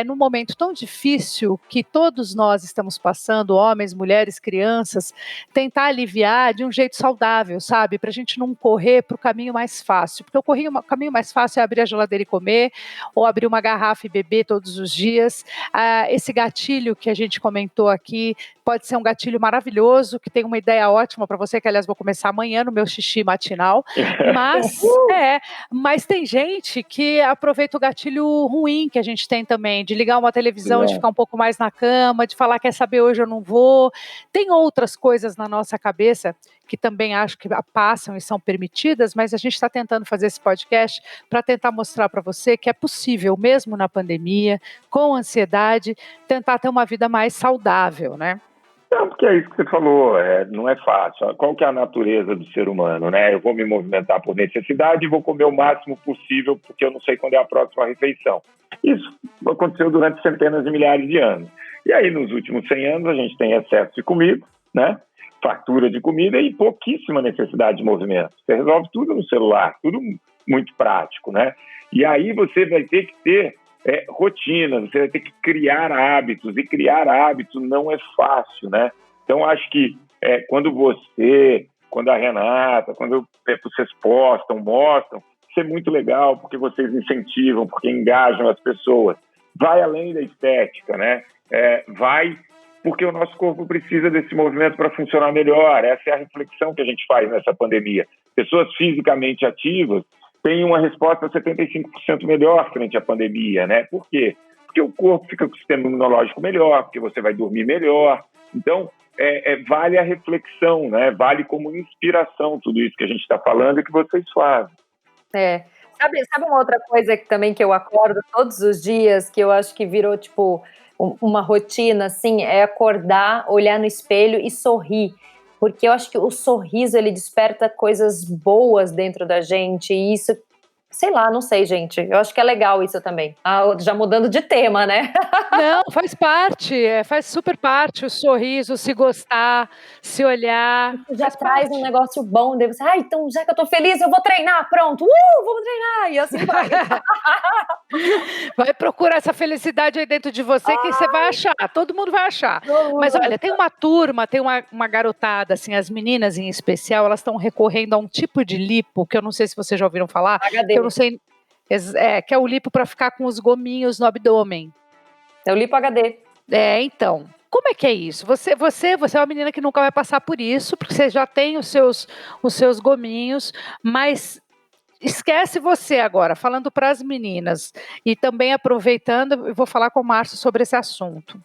num momento tão difícil que todos nós estamos passando, homens, mulheres, crianças, tentar aliviar de um jeito saudável, sabe? Para a gente não correr para o caminho mais fácil. Porque o caminho mais fácil é abrir a geladeira e comer, ou abrir uma garrafa e beber todos os dias. Esse gatilho que a gente comentou aqui pode ser um gatilho maravilhoso, que tem uma ideia ótima para você, que aliás vou começar amanhã no meu xixi matinal, mas tem gente que aproveita o gatilho ruim que a gente tem também, de ligar uma televisão, de ficar um pouco mais na cama, de falar, quer saber, hoje eu não vou. Tem outras coisas na nossa cabeça que também acho que passam e são permitidas, mas a gente está tentando fazer esse podcast para tentar mostrar para você que é possível, mesmo na pandemia, com ansiedade, tentar ter uma vida mais saudável, né? Não, porque é isso que você falou, não é fácil. Qual que é a natureza do ser humano, né? Eu vou me movimentar por necessidade e vou comer o máximo possível porque eu não sei quando é a próxima refeição. Isso aconteceu durante centenas de milhares de anos. E aí, nos últimos 100 anos, a gente tem excesso de comida, né? Fartura de comida e pouquíssima necessidade de movimento. Você resolve tudo no celular, tudo muito prático, né? E aí você vai ter que ter rotina, você vai ter que criar hábitos, e criar hábitos não é fácil, né? Então, acho que quando a Renata, quando vocês postam, mostram, isso é muito legal, porque vocês incentivam, porque engajam as pessoas. Vai além da estética, né? Vai porque o nosso corpo precisa desse movimento para funcionar melhor. Essa é a reflexão que a gente faz nessa pandemia. Pessoas fisicamente ativas têm uma resposta 75% melhor frente à pandemia, né? Por quê? Porque o corpo fica com o sistema imunológico melhor, porque você vai dormir melhor. Então, vale a reflexão, né? Vale como inspiração tudo isso que a gente está falando e que vocês fazem. Sabe uma outra coisa que eu acordo todos os dias, que eu acho que virou, tipo, uma rotina, assim, é acordar, olhar no espelho e sorrir. Porque eu acho que o sorriso, ele desperta coisas boas dentro da gente, e isso sei lá, não sei, gente. Eu acho que é legal isso também. Já mudando de tema, né? Não, faz parte, faz super parte o sorriso, se gostar, se olhar, Já faz traz parte. um negócio bom, daí você, então já que eu tô feliz, eu vou treinar, pronto, vamos treinar, e assim vai. Vai procurar essa felicidade aí dentro de você que você vai achar, todo mundo vai achar. Mas olha, tem uma turma, tem uma garotada, assim, as meninas em especial, elas estão recorrendo a um tipo de lipo, que eu não sei se vocês já ouviram falar, HD. que eu não sei, que é o lipo para ficar com os gominhos no abdômen. É o lipo HD. Então, como é que é isso? Você é uma menina que nunca vai passar por isso, porque você já tem os seus gominhos, mas esquece você agora, falando para as meninas e também aproveitando, eu vou falar com o Márcio sobre esse assunto.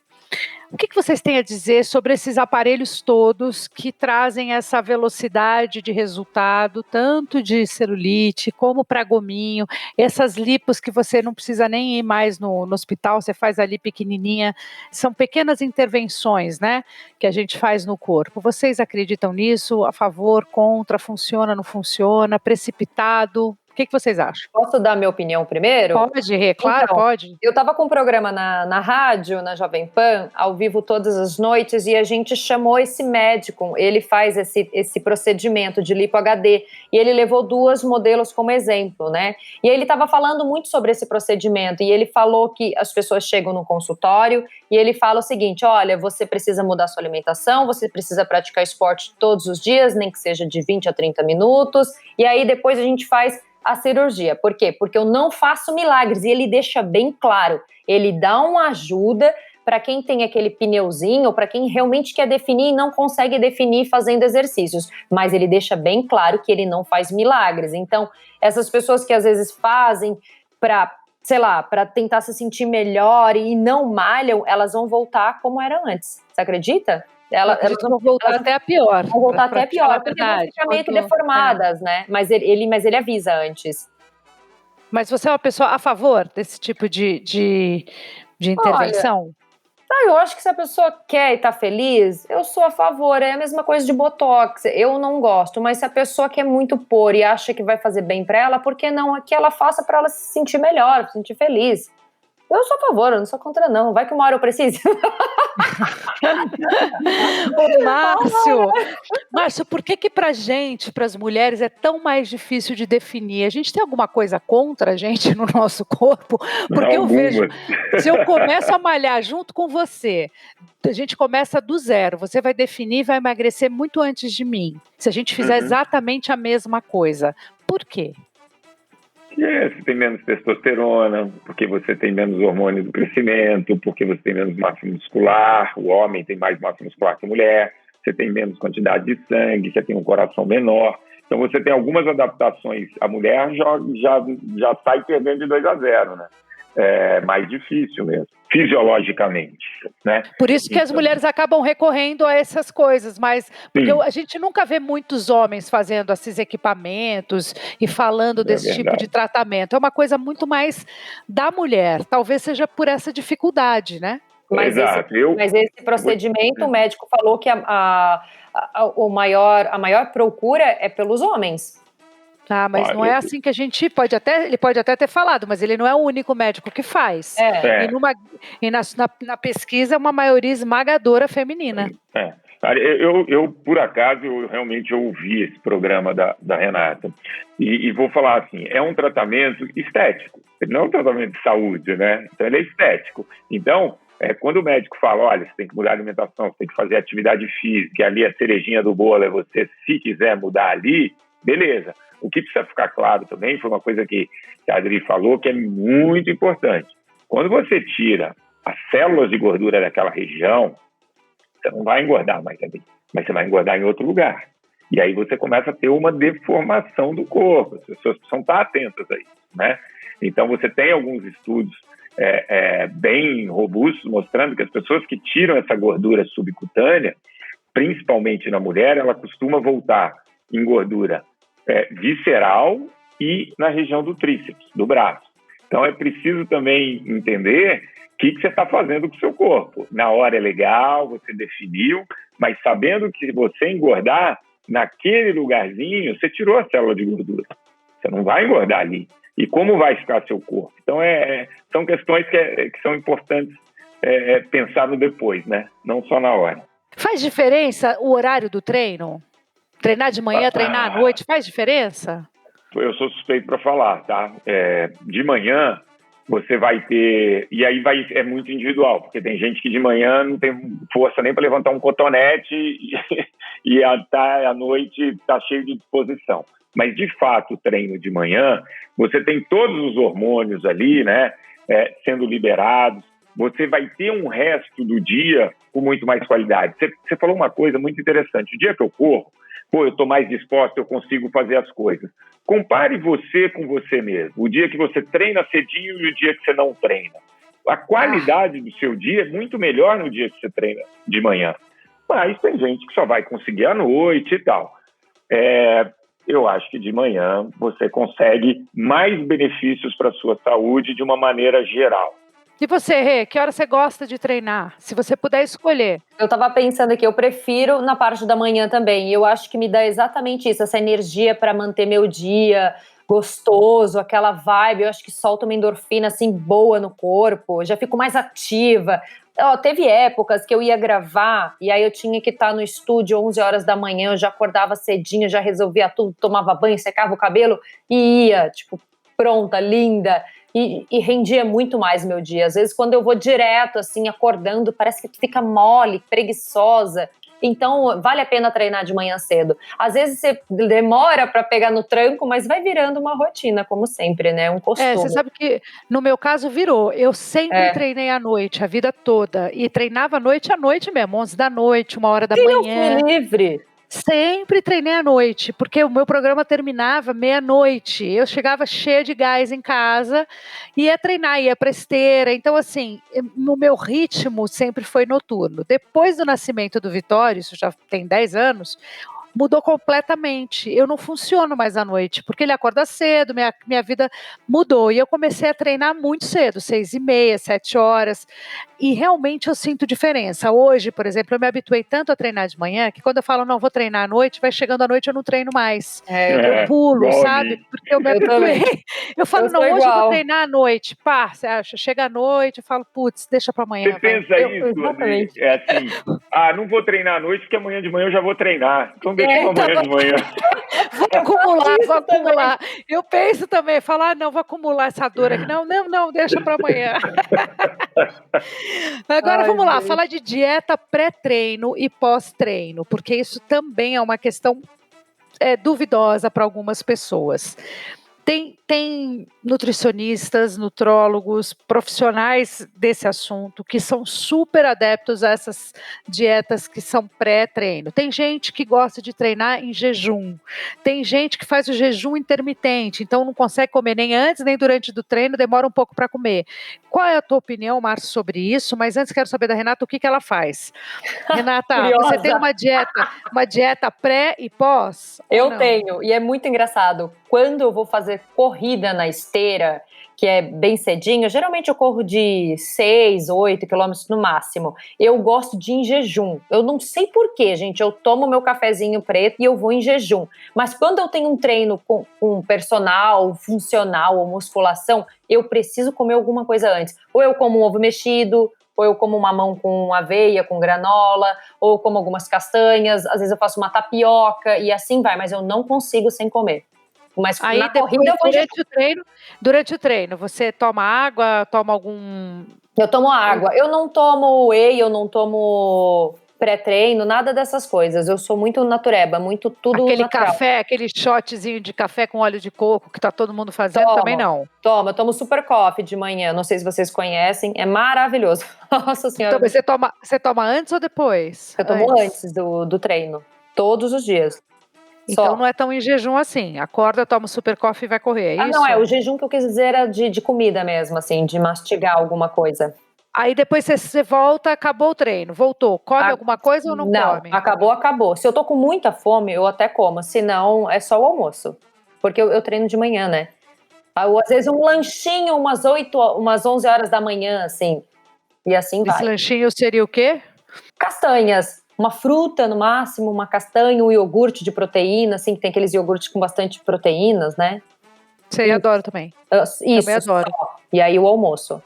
O que vocês têm a dizer sobre esses aparelhos todos que trazem essa velocidade de resultado, tanto de celulite como para gominho, essas lipos que você não precisa nem ir mais no hospital, você faz ali pequenininha, são pequenas intervenções, né, que a gente faz no corpo. Vocês acreditam nisso? A favor, contra, funciona, não funciona, precipitado? O que vocês acham? Posso dar minha opinião primeiro? Pode, Rê, claro, então, pode. Eu estava com um programa na rádio, na Jovem Pan, ao vivo todas as noites, e a gente chamou esse médico, ele faz esse procedimento de lipo HD, e ele levou 2 modelos como exemplo, né? E ele estava falando muito sobre esse procedimento, e ele falou que as pessoas chegam no consultório, e ele fala o seguinte, olha, você precisa mudar sua alimentação, você precisa praticar esporte todos os dias, nem que seja de 20 a 30 minutos, e aí depois a gente faz a cirurgia. Por quê? Porque eu não faço milagres, e ele deixa bem claro, ele dá uma ajuda para quem tem aquele pneuzinho, ou para quem realmente quer definir e não consegue definir fazendo exercícios, mas ele deixa bem claro que ele não faz milagres. Então, essas pessoas que às vezes fazem para, sei lá, para tentar se sentir melhor e não malham, elas vão voltar como era antes. Você acredita? Elas vão voltar até a pior. Vão voltar até a pior, porque vão ficar meio que deformadas, né? Mas ele avisa antes. Mas você é uma pessoa a favor desse tipo de intervenção? Olha, eu acho que se a pessoa quer e tá feliz, eu sou a favor. É a mesma coisa de botox. Eu não gosto, mas se a pessoa quer muito pôr e acha que vai fazer bem pra ela, por que não que ela faça pra ela se sentir melhor, se sentir feliz? Eu sou a favor, eu não sou contra, não. Vai que uma hora eu preciso. Ô, Márcio, por que pra gente, pras mulheres, é tão mais difícil de definir? A gente tem alguma coisa contra a gente no nosso corpo? Porque eu vejo, se eu começo a malhar junto com você, a gente começa do zero, você vai definir e vai emagrecer muito antes de mim. Se a gente fizer exatamente a mesma coisa. Por quê? Você tem menos testosterona, porque você tem menos hormônio do crescimento, porque você tem menos massa muscular, o homem tem mais massa muscular que a mulher, você tem menos quantidade de sangue, você tem um coração menor. Então você tem algumas adaptações. A mulher já sai perdendo de 2-0, né? É mais difícil mesmo, fisiologicamente, né? Por isso que as mulheres acabam recorrendo a essas coisas, mas porque a gente nunca vê muitos homens fazendo esses equipamentos e falando desse tipo de tratamento. É uma coisa muito mais da mulher, talvez seja por essa dificuldade, né? Mas esse procedimento, o médico falou que a maior procura é pelos homens. Ah, mas não é assim que a gente ele pode até ter falado, mas ele não é o único médico que faz. E na pesquisa é uma maioria esmagadora feminina. Eu por acaso, eu realmente ouvi esse programa da Renata. E vou falar assim, é um tratamento estético, ele não é um tratamento de saúde, né? Então ele é estético. Então, quando o médico fala, olha, você tem que mudar a alimentação, você tem que fazer atividade física, e ali a cerejinha do bolo é você, se quiser mudar ali, beleza. O que precisa ficar claro também foi uma coisa que a Adri falou, que é muito importante. Quando você tira as células de gordura daquela região, você não vai engordar mais ali, mas você vai engordar em outro lugar. E aí você começa a ter uma deformação do corpo. As pessoas precisam estar atentas a isso, né? Então você tem alguns estudos bem robustos mostrando que as pessoas que tiram essa gordura subcutânea, principalmente na mulher, ela costuma voltar em gordura visceral e na região do tríceps, do braço. Então é preciso também entender o que você está fazendo com o seu corpo. Na hora é legal, você definiu, mas sabendo que se você engordar naquele lugarzinho, você tirou a célula de gordura. Você não vai engordar ali. e como vai ficar seu corpo. Então, são questões que são importantes pensar no depois, né? Não só na hora. Faz diferença o horário do treino? Treinar de manhã, treinar à noite, faz diferença? Eu sou suspeito para falar, tá? De manhã, você vai ter... E aí é muito individual, porque tem gente que de manhã não tem força nem para levantar um cotonete e à noite está cheio de disposição. Mas, de fato, o treino de manhã, você tem todos os hormônios ali, né, sendo liberados. Você vai ter um resto do dia com muito mais qualidade. Você falou uma coisa muito interessante. O dia que eu corro, eu estou mais disposto, eu consigo fazer as coisas. Compare você com você mesmo. O dia que você treina cedinho e o dia que você não treina. A qualidade do seu dia é muito melhor no dia que você treina de manhã. Mas tem gente que só vai conseguir à noite e tal. Eu acho que de manhã você consegue mais benefícios para a sua saúde de uma maneira geral. E você, Rê, que hora você gosta de treinar? Se você puder escolher. Eu tava pensando aqui, eu prefiro na parte da manhã também. E eu acho que me dá exatamente isso, essa energia para manter meu dia gostoso, aquela vibe. Eu acho que solta uma endorfina assim boa no corpo, já fico mais ativa. Teve épocas que eu ia gravar e aí eu tinha que estar no estúdio 11 horas da manhã, eu já acordava cedinho, já resolvia tudo, tomava banho, secava o cabelo e ia, tipo, pronta, linda. E rendia muito mais meu dia. Às vezes, quando eu vou direto, assim, acordando, parece que tu fica mole, preguiçosa. Então, vale a pena treinar de manhã cedo. Às vezes, você demora para pegar no tranco, mas vai virando uma rotina, como sempre, né? Um costume. Você sabe que, no meu caso, virou. Eu sempre treinei à noite, a vida toda. E treinava à noite mesmo, 11 da noite, 1h da manhã. Deus me livre! Sempre treinei à noite, porque o meu programa terminava meia-noite. Eu chegava cheia de gás em casa, ia treinar, ia pra esteira. Então, assim, no meu ritmo sempre foi noturno. Depois do nascimento do Vitório, isso já tem 10 anos, mudou completamente. Eu não funciono mais à noite, porque ele acorda cedo, minha vida mudou. E eu comecei a treinar muito cedo, 6h30, 7 horas. E realmente eu sinto diferença. Hoje, por exemplo, eu me habituei tanto a treinar de manhã, que quando eu falo, não, vou treinar à noite, vai chegando à noite, eu não treino mais. Eu pulo, sabe? Porque eu me habituei. Eu falo, não, hoje eu vou treinar à noite. Pá, você acha? Chega à noite, eu falo, putz, deixa pra amanhã. Você pensa isso, é assim, não vou treinar à noite, porque amanhã de manhã eu já vou treinar. Então deixa pra amanhã de manhã. Vou acumular. Eu penso também, falar, não, vou acumular essa dor aqui. Não, deixa pra amanhã. Agora vamos lá, falar de dieta pré-treino e pós-treino, porque isso também é uma questão duvidosa para algumas pessoas. Tem nutricionistas, nutrólogos, profissionais desse assunto que são super adeptos a essas dietas que são pré-treino. Tem gente que gosta de treinar em jejum, tem gente que faz o jejum intermitente, então não consegue comer nem antes nem durante do treino, demora um pouco para comer. Qual é a tua opinião, Márcio, sobre isso? Mas antes quero saber da Renata o que ela faz. Renata, você tem uma dieta pré e pós? Eu tenho, e é muito engraçado. Quando eu vou fazer corrida na esteira, que é bem cedinho, geralmente eu corro de 6, 8 quilômetros no máximo. Eu gosto de ir em jejum. Eu não sei porquê, gente. Eu tomo meu cafezinho preto e eu vou em jejum. Mas quando eu tenho um treino com personal, funcional ou musculação, eu preciso comer alguma coisa antes. Ou eu como um ovo mexido, ou eu como um mamão com aveia, com granola, ou como algumas castanhas. Às vezes eu faço uma tapioca e assim vai, mas eu não consigo sem comer. Mas aí, na corrida durante o treino, você toma água, toma algum... Eu tomo água. Eu não tomo whey, eu não tomo pré-treino, nada dessas coisas. Eu sou muito natureba, muito tudo aquele natural. Café, aquele shotzinho de café com óleo de coco que tá todo mundo fazendo, também não? Eu tomo super coffee de manhã, não sei se vocês conhecem, é maravilhoso. Nossa senhora. Então, você toma antes ou depois? Eu tomo antes do treino, todos os dias. Então não é tão em jejum assim. Acorda, toma super coffee e vai correr, é isso? Não, o jejum que eu quis dizer era de comida mesmo, assim, de mastigar alguma coisa. Aí depois você volta, acabou o treino, voltou. Come alguma coisa ou não come? Não, acabou. Se eu tô com muita fome, eu até como. Se não, é só o almoço. Porque eu treino de manhã, né? Às vezes um lanchinho, umas 11 horas da manhã, assim. E assim vai. Esse lanchinho seria o quê? Castanhas. Uma fruta, no máximo, uma castanha, um iogurte de proteína, assim, que tem aqueles iogurtes com bastante proteínas, né? Sei, adoro também. Isso, Também adoro. só. E aí o almoço.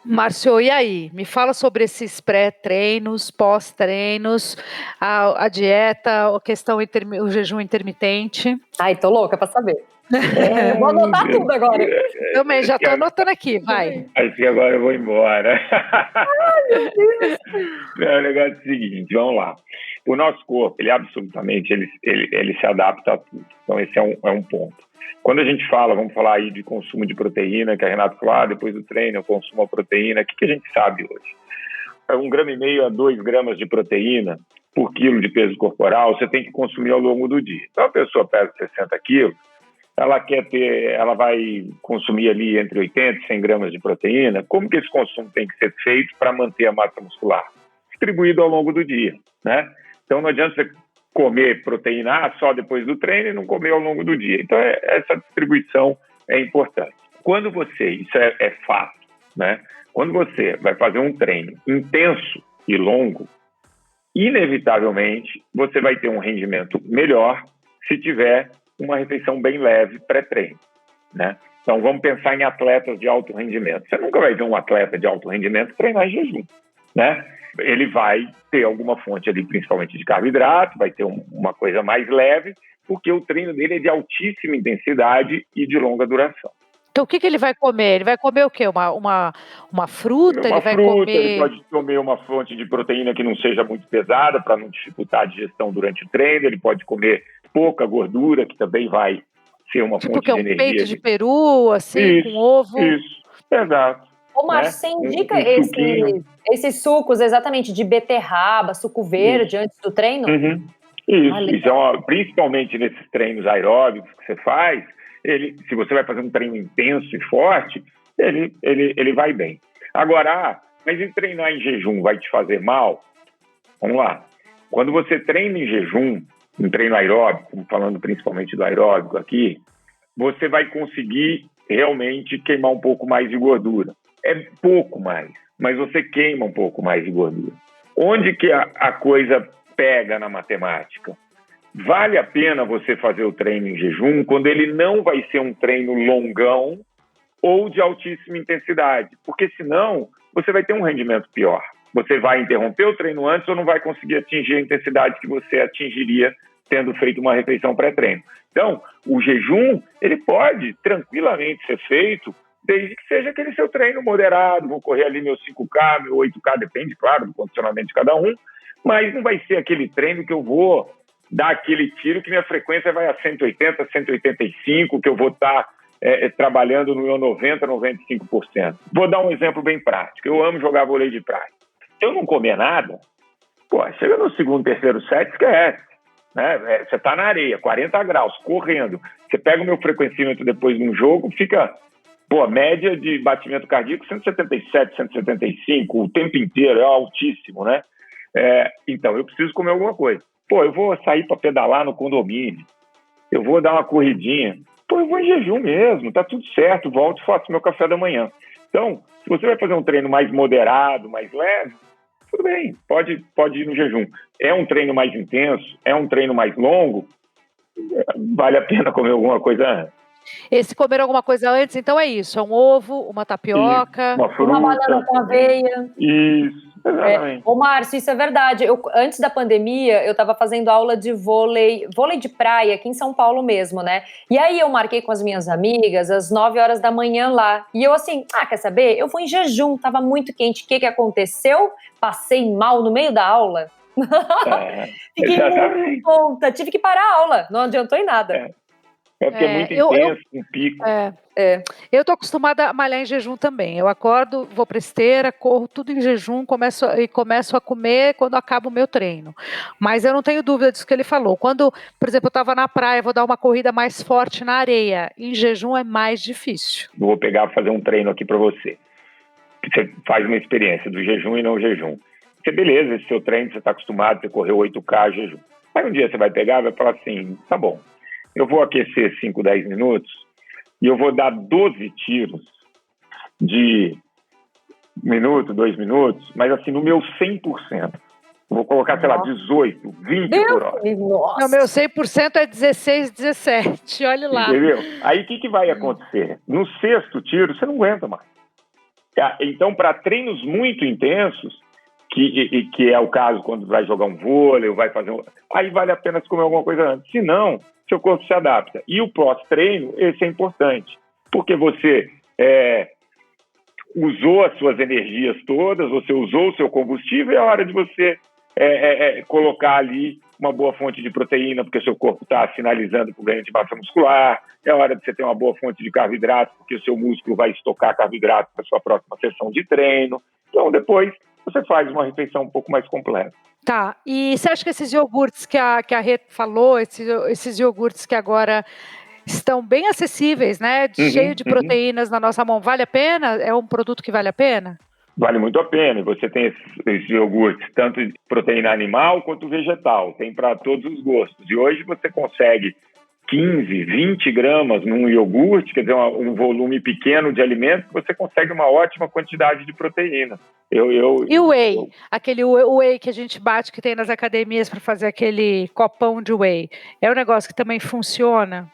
Márcio, e aí? Me fala sobre esses pré-treinos, pós-treinos, a dieta, a questão o jejum intermitente. Ai, tô louca pra saber. Vou anotar tudo agora. Também, já tô anotando aqui, vai. Acho que agora eu vou embora. Não, o negócio é o seguinte, vamos lá. O nosso corpo, ele absolutamente, ele se adapta a tudo. Então, esse é um ponto. Quando a gente fala, vamos falar aí de consumo de proteína, que a Renata falou, depois do treino eu consumo a proteína, o que a gente sabe hoje? 1,5 grama a 2 gramas de proteína por quilo de peso corporal, você tem que consumir ao longo do dia. Então, a pessoa pesa 60 quilos, ela vai consumir ali entre 80 e 100 gramas de proteína. Como que esse consumo tem que ser feito para manter a massa muscular? Distribuído ao longo do dia, né? Então, não adianta você comer proteína só depois do treino e não comer ao longo do dia. Então, essa distribuição é importante. Quando isso é fato, né? Quando você vai fazer um treino intenso e longo, inevitavelmente, você vai ter um rendimento melhor se tiver uma refeição bem leve pré-treino, né? Então, vamos pensar em atletas de alto rendimento. Você nunca vai ver um atleta de alto rendimento treinar em jejum, né? Ele vai ter alguma fonte ali, principalmente de carboidrato, vai ter uma coisa mais leve, porque o treino dele é de altíssima intensidade e de longa duração. Então, o que ele vai comer? Ele vai comer o quê? Uma fruta? Ele pode comer uma fonte de proteína que não seja muito pesada, para não dificultar a digestão durante o treino. Ele pode comer pouca gordura, que também vai ser uma fonte de energia. Um peito de peru, assim, isso, com ovo? Isso, exato. Ô, Márcio, você indica esses sucos exatamente de beterraba, suco verde antes do treino? Uhum. Isso principalmente nesses treinos aeróbicos que você faz, se você vai fazer um treino intenso e forte, ele vai bem. Agora, mas em treinar em jejum vai te fazer mal? Vamos lá. Quando você treina em jejum, em treino aeróbico, falando principalmente do aeróbico aqui, você vai conseguir realmente queimar um pouco mais de gordura. É pouco mais, mas você queima um pouco mais de gordura. Onde que a coisa pega na matemática? Vale a pena você fazer o treino em jejum quando ele não vai ser um treino longão ou de altíssima intensidade, porque senão você vai ter um rendimento pior. Você vai interromper o treino antes ou não vai conseguir atingir a intensidade que você atingiria tendo feito uma refeição pré-treino. Então, o jejum, ele pode tranquilamente ser feito desde que seja aquele seu treino moderado, vou correr ali meu 5K, meu 8K, depende, claro, do condicionamento de cada um, mas não vai ser aquele treino que eu vou dar aquele tiro que minha frequência vai a 180, 185, que eu vou estar trabalhando no meu 90, 95%. Vou dar um exemplo bem prático. Eu amo jogar vôlei de praia. Se eu não comer nada, chega no segundo, terceiro set, esquece. Né? Você está na areia, 40 graus, correndo. Você pega o meu frequencímetro depois de um jogo, fica... média de batimento cardíaco 177, 175, o tempo inteiro, é altíssimo, né? Então, eu preciso comer alguma coisa. Eu vou sair para pedalar no condomínio, eu vou dar uma corridinha, eu vou em jejum mesmo, tá tudo certo, volto e faço meu café da manhã. Então, se você vai fazer um treino mais moderado, mais leve, tudo bem, pode ir no jejum. É um treino mais intenso, é um treino mais longo, vale a pena comer alguma coisa antes. Esse comer alguma coisa antes, então é isso, é um ovo, uma tapioca, uma fruta, uma banana com aveia. Isso, exatamente. Ô, Márcio, isso é verdade. Antes da pandemia, eu estava fazendo aula de vôlei de praia, aqui em São Paulo mesmo, né? E aí eu marquei com as minhas amigas às 9 horas da manhã lá. E eu assim, quer saber? Eu vou em jejum, tava muito quente. O que aconteceu? Passei mal no meio da aula. Fiquei muito tonta, tive que parar a aula, não adiantou em nada. Porque é muito intenso, um pico. Eu tô acostumada a malhar em jejum também. Eu acordo, vou pra esteira, corro tudo em jejum, começo a comer quando acaba o meu treino. Mas eu não tenho dúvida disso que ele falou. Quando, por exemplo, eu estava na praia, vou dar uma corrida mais forte na areia. Em jejum é mais difícil. Vou fazer um treino aqui para você. Você faz uma experiência do jejum e não jejum. Beleza, esse seu treino, você está acostumado, você correu 8K jejum. Aí um dia você vai pegar e vai falar assim, tá bom, eu vou aquecer 5, 10 minutos e eu vou dar 12 tiros de 1 minuto, 2 minutos, mas assim, no meu 100%. Vou colocar, sei lá, 18, 20 por hora. Nossa. O meu 100% é 16, 17. Olha lá. Entendeu? Aí o que vai acontecer? No sexto tiro, você não aguenta mais. Então, para treinos muito intensos, que é o caso quando vai jogar um vôlei, ou vai fazer aí vale a pena comer alguma coisa antes. Se não, seu corpo se adapta. E o pós-treino, esse é importante, porque você usou as suas energias todas, você usou o seu combustível, é hora de você colocar ali uma boa fonte de proteína, porque o seu corpo está sinalizando para o ganho de massa muscular, é hora de você ter uma boa fonte de carboidrato, porque o seu músculo vai estocar carboidrato para a sua próxima sessão de treino. Então, depois, você faz uma refeição um pouco mais completa. Tá, e você acha que esses iogurtes que a Rê falou, esses iogurtes que agora estão bem acessíveis, né, cheio de proteínas na nossa mão, vale a pena? É um produto que vale a pena? Vale muito a pena. E você tem esses iogurtes, tanto de proteína animal quanto vegetal. Tem para todos os gostos. E hoje você consegue 15, 20 gramas num iogurte, quer dizer, um volume pequeno de alimento, que você consegue uma ótima quantidade de proteína. E o whey? Aquele whey que a gente bate, que tem nas academias para fazer aquele copão de whey. É um negócio que também funciona?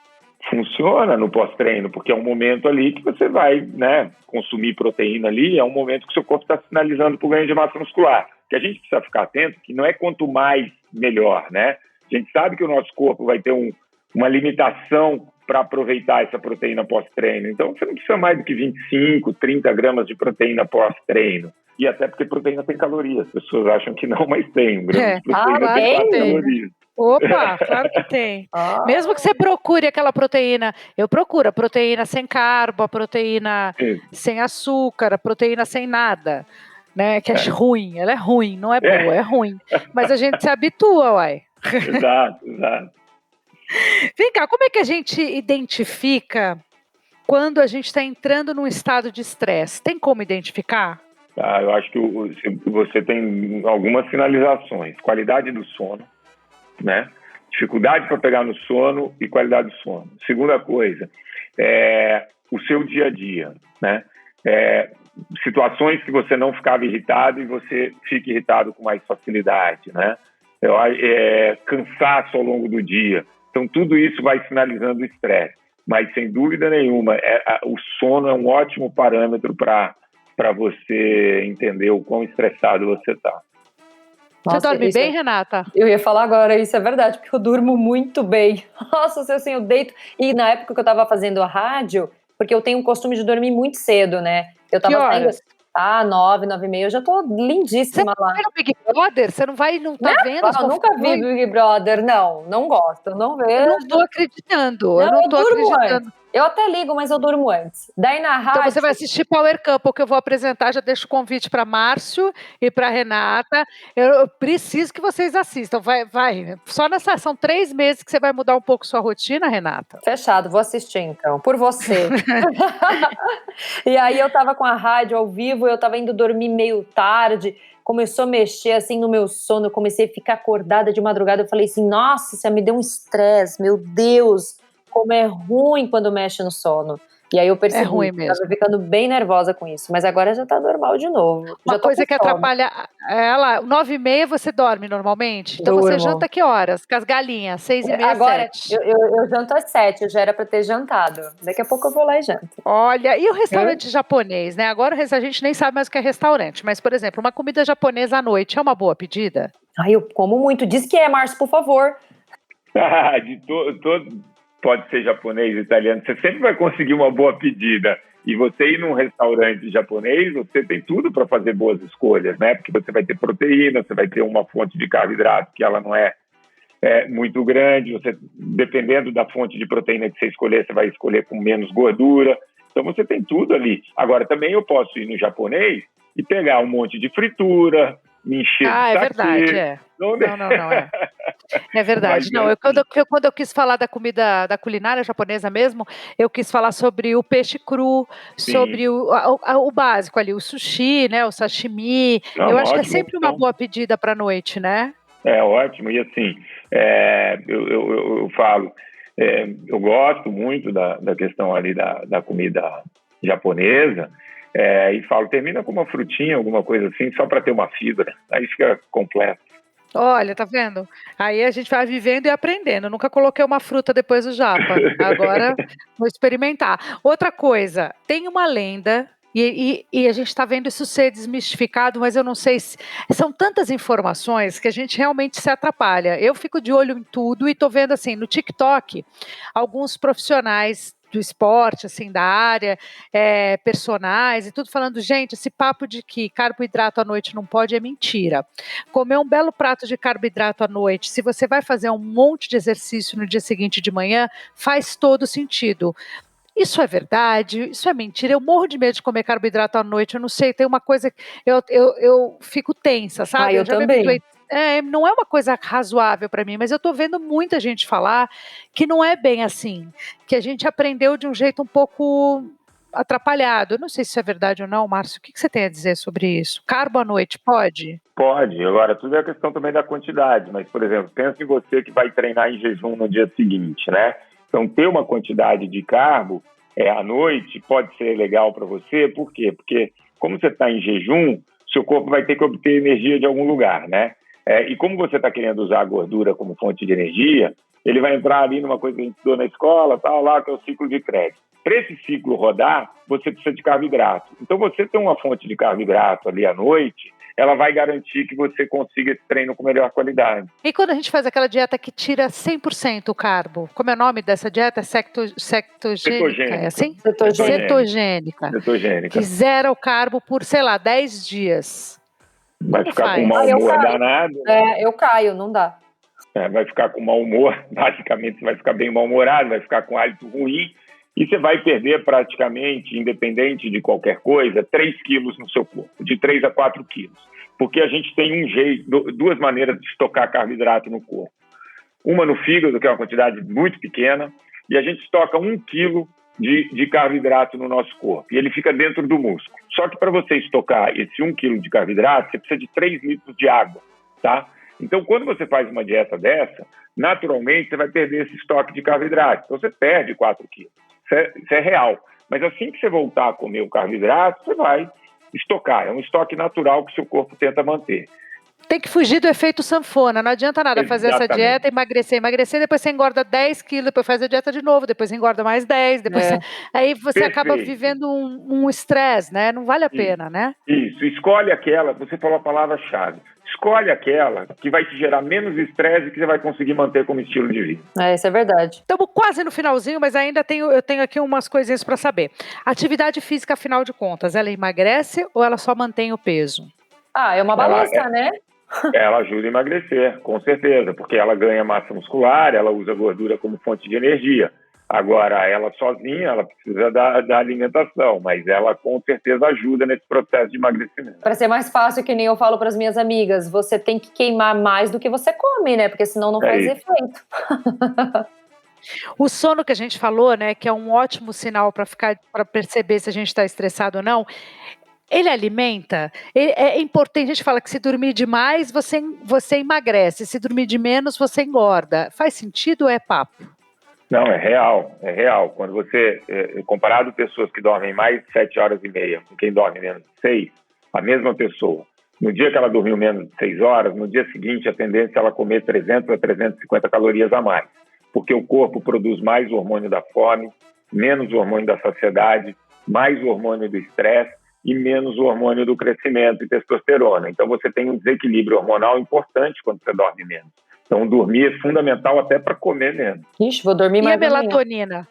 Funciona no pós-treino, porque é um momento ali que você vai, né, consumir proteína ali, é um momento que o seu corpo está sinalizando para o ganho de massa muscular. Que a gente precisa ficar atento que não é quanto mais, melhor, né? A gente sabe que o nosso corpo vai ter uma limitação para aproveitar essa proteína pós-treino. Então, você não precisa mais do que 25, 30 gramas de proteína pós-treino. E até porque proteína tem calorias. As pessoas acham que não, mas tem. Um grama de proteína tem 4 calorias. Opa, claro que tem. Mesmo que você procure aquela proteína, eu procuro a proteína sem carbo, a proteína sem açúcar, a proteína sem nada, né? Que é ruim, ela é ruim, não é boa, é ruim. Mas a gente se habitua, uai. Exato. Vem cá, como é que a gente identifica quando a gente está entrando num estado de estresse? Tem como identificar? Eu acho que você tem algumas sinalizações. Qualidade do sono, né? Dificuldade para pegar no sono e qualidade do sono. Segunda coisa, o seu dia a dia, né? Situações que você não ficava irritado e você fica irritado com mais facilidade, né? Cansaço ao longo do dia. Então, tudo isso vai sinalizando o estresse. Mas, sem dúvida nenhuma, o sono é um ótimo parâmetro para você entender o quão estressado você está. Você dorme bem, Renata? Eu ia falar agora, isso é verdade, porque eu durmo muito bem. Nossa, assim, eu deito. E na época que eu estava fazendo a rádio, porque eu tenho um costume de dormir muito cedo, né? Eu tava saindo 9, 9h30, eu já tô lindíssima lá. Você não vai no Big Brother? Você não tá vendo? Eu nunca vi Big Brother, não gosto, não vejo. Eu não tô acreditando, eu não tô acreditando. Antes. Eu até ligo, mas eu durmo antes. Daí na rádio... Então você vai assistir Power Couple, que eu vou apresentar, já deixo o convite para Márcio e para Renata. Eu preciso que vocês assistam, vai. Só são 3 meses que você vai mudar um pouco sua rotina, Renata. Fechado, vou assistir então, por você. E aí eu tava com a rádio ao vivo, eu tava indo dormir meio tarde, começou a mexer assim no meu sono, eu comecei a ficar acordada de madrugada, eu falei assim, nossa, isso me deu um estresse, meu Deus, como é ruim quando mexe no sono. E aí eu percebi que eu estava ficando bem nervosa com isso, mas agora já tá normal de novo. Uma coisa que atrapalha ela, 9h30 você dorme normalmente? Então você janta que horas? Com as galinhas, 6h30, agora, 7. eu janto às 7, eu já era para ter jantado. Daqui a pouco eu vou lá e janto. Olha, e o restaurante japonês, né? Agora a gente nem sabe mais o que é restaurante, mas, por exemplo, uma comida japonesa à noite é uma boa pedida? Ai, eu como muito. Diz que é, Márcio, por favor. De todo... Pode ser japonês, italiano, você sempre vai conseguir uma boa pedida. E você ir num restaurante japonês, você tem tudo para fazer boas escolhas, né? Porque você vai ter proteína, você vai ter uma fonte de carboidrato que ela não é muito grande. Você, dependendo da fonte de proteína que você escolher, você vai escolher com menos gordura. Então você tem tudo ali. Agora, também eu posso ir no japonês e pegar um monte de fritura, me encher de saquê. É verdade, Não, é verdade. Quando eu quis falar da comida, da culinária japonesa mesmo, eu quis falar sobre o peixe cru, sobre o básico ali, o sushi, né, o sashimi. Eu acho que é sempre uma boa pedida para a noite, né? É ótimo. E assim, eu falo, eu gosto muito da questão ali da comida japonesa. E falo, termina com uma frutinha, alguma coisa assim, só para ter uma fibra. Aí fica completo. Olha, tá vendo? Aí a gente vai vivendo e aprendendo. Eu nunca coloquei uma fruta depois do japa. Agora vou experimentar. Outra coisa, tem uma lenda. E a gente está vendo isso ser desmistificado, mas eu não sei se. São tantas informações que a gente realmente se atrapalha. Eu fico de olho em tudo e estou vendo assim no TikTok alguns profissionais do esporte, assim, da área, personagens e tudo falando, gente, esse papo de que carboidrato à noite não pode é mentira. Comer um belo prato de carboidrato à noite, se você vai fazer um monte de exercício no dia seguinte de manhã, faz todo sentido. Isso é verdade? Isso é mentira? Eu morro de medo de comer carboidrato à noite, eu não sei, tem uma coisa, eu fico tensa, sabe? Eu já me também. habituei. Não é uma coisa razoável para mim, mas eu estou vendo muita gente falar que não é bem assim, que a gente aprendeu de um jeito um pouco atrapalhado. Eu não sei se isso é verdade ou não, Márcio. O que você tem a dizer sobre isso? Carbo à noite, pode? Pode. Agora, tudo é questão também da quantidade. Mas, por exemplo, pensa em você que vai treinar em jejum no dia seguinte, né? Então, ter uma quantidade de carbo à noite pode ser legal para você. Por quê? Porque, como você está em jejum, seu corpo vai ter que obter energia de algum lugar, né? E como você está querendo usar a gordura como fonte de energia, ele vai entrar ali numa coisa que a gente estudou na escola, tal, lá, que é o ciclo de Krebs. Para esse ciclo rodar, você precisa de carboidrato. Então, você ter uma fonte de carboidrato ali à noite, ela vai garantir que você consiga esse treino com melhor qualidade. E quando a gente faz aquela dieta que tira 100% o carbo, como é o nome dessa dieta? Cetogênica, é assim? Cetogênica. Cetogênica. Que zera o carbo por, sei lá, 10 dias. Vai Como ficar faz? com mau humor danado. Eu caio, não dá. Vai ficar com mau humor, basicamente você vai ficar bem mal-humorado, vai ficar com hálito ruim e você vai perder praticamente, independente de qualquer coisa, 3 quilos no seu corpo, de 3 a 4 quilos. Porque a gente tem duas maneiras de estocar carboidrato no corpo. Uma no fígado, que é uma quantidade muito pequena, e a gente estoca 1 quilo de carboidrato no nosso corpo, e ele fica dentro do músculo. Só que para você estocar esse 1 quilo de carboidrato, você precisa de 3 litros de água, tá? Então, quando você faz uma dieta dessa, naturalmente você vai perder esse estoque de carboidrato. Então, você perde 4 quilos. Isso é real. Mas assim que você voltar a comer o carboidrato, você vai estocar. É um estoque natural que o seu corpo tenta manter. Tem que fugir do efeito sanfona. Não adianta nada fazer essa dieta, emagrecer, depois você engorda 10 quilos, depois faz a dieta de novo, depois engorda mais 10, depois aí você acaba vivendo um estresse, né? Não vale a pena, né? Isso. Escolhe aquela, você falou a palavra-chave. Escolhe aquela que vai te gerar menos estresse e que você vai conseguir manter como estilo de vida. Isso é verdade. Estamos quase no finalzinho, mas ainda eu tenho aqui umas coisinhas para saber. Atividade física, afinal de contas, ela emagrece ou ela só mantém o peso? É uma balança, né? Ela ajuda a emagrecer, com certeza, porque ela ganha massa muscular, ela usa gordura como fonte de energia. Agora, ela sozinha, ela precisa da alimentação, mas ela com certeza ajuda nesse processo de emagrecimento. Para ser mais fácil, que nem eu falo para as minhas amigas, você tem que queimar mais do que você come, né? Porque senão não faz efeito. O sono que a gente falou, né, que é um ótimo sinal para perceber se a gente está estressado ou não, ele alimenta. É importante, a gente fala que se dormir demais, você emagrece, se dormir de menos, você engorda. Faz sentido ou é papo? Não, é real. Quando você, comparado pessoas que dormem mais de 7 horas e meia com quem dorme menos de 6, a mesma pessoa, no dia que ela dormiu menos de 6 horas, no dia seguinte a tendência é ela comer 300 a 350 calorias a mais, porque o corpo produz mais hormônio da fome, menos hormônio da saciedade, mais hormônio do estresse e menos hormônio do crescimento e testosterona. Então você tem um desequilíbrio hormonal importante quando você dorme menos. Então, dormir é fundamental até para comer menos. Ixi, vou dormir mais. E a melatonina?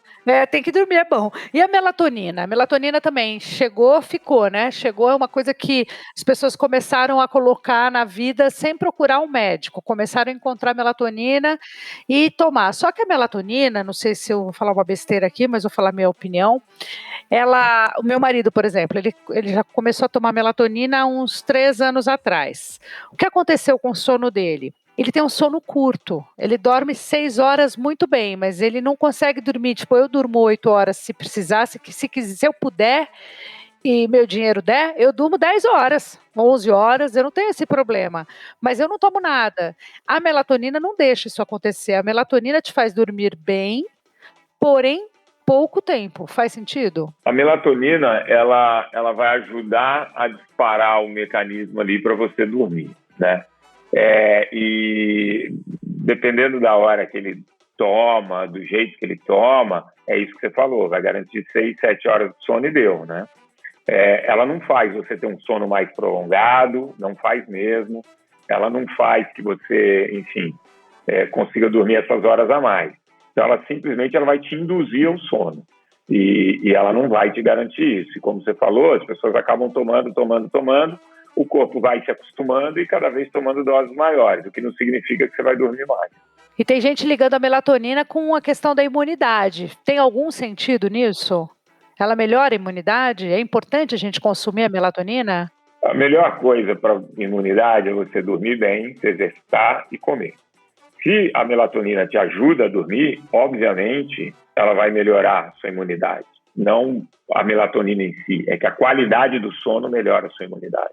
Tem que dormir, é bom. E a melatonina? A melatonina também ficou, né? Chegou, é uma coisa que as pessoas começaram a colocar na vida sem procurar um médico. Começaram a encontrar melatonina e tomar. Só que a melatonina, não sei se eu vou falar uma besteira aqui, mas vou falar a minha opinião. O meu marido, por exemplo, ele já começou a tomar melatonina há uns 3 anos atrás. O que aconteceu com o sono dele? Ele tem um sono curto, ele dorme 6 horas muito bem, mas ele não consegue dormir, eu durmo 8 horas se precisar, se eu puder e meu dinheiro der, eu durmo 10 horas, 11 horas, eu não tenho esse problema, mas eu não tomo nada. A melatonina não deixa isso acontecer, a melatonina te faz dormir bem, porém pouco tempo, faz sentido? A melatonina, ela vai ajudar a disparar o mecanismo ali para você dormir, né? E dependendo da hora que ele toma, do jeito que ele toma, é isso que você falou, vai garantir 6, 7 horas de sono e deu, né? Ela não faz você ter um sono mais prolongado, não faz mesmo. Ela não faz que você, enfim, consiga dormir essas horas a mais. Então, ela simplesmente vai te induzir ao sono. E ela não vai te garantir isso. E como você falou, as pessoas acabam tomando, o corpo vai se acostumando e cada vez tomando doses maiores, o que não significa que você vai dormir mais. E tem gente ligando a melatonina com a questão da imunidade. Tem algum sentido nisso? Ela melhora a imunidade? É importante a gente consumir a melatonina? A melhor coisa para a imunidade é você dormir bem, se exercitar e comer. Se a melatonina te ajuda a dormir, obviamente, ela vai melhorar a sua imunidade. Não a melatonina em si, é que a qualidade do sono melhora a sua imunidade.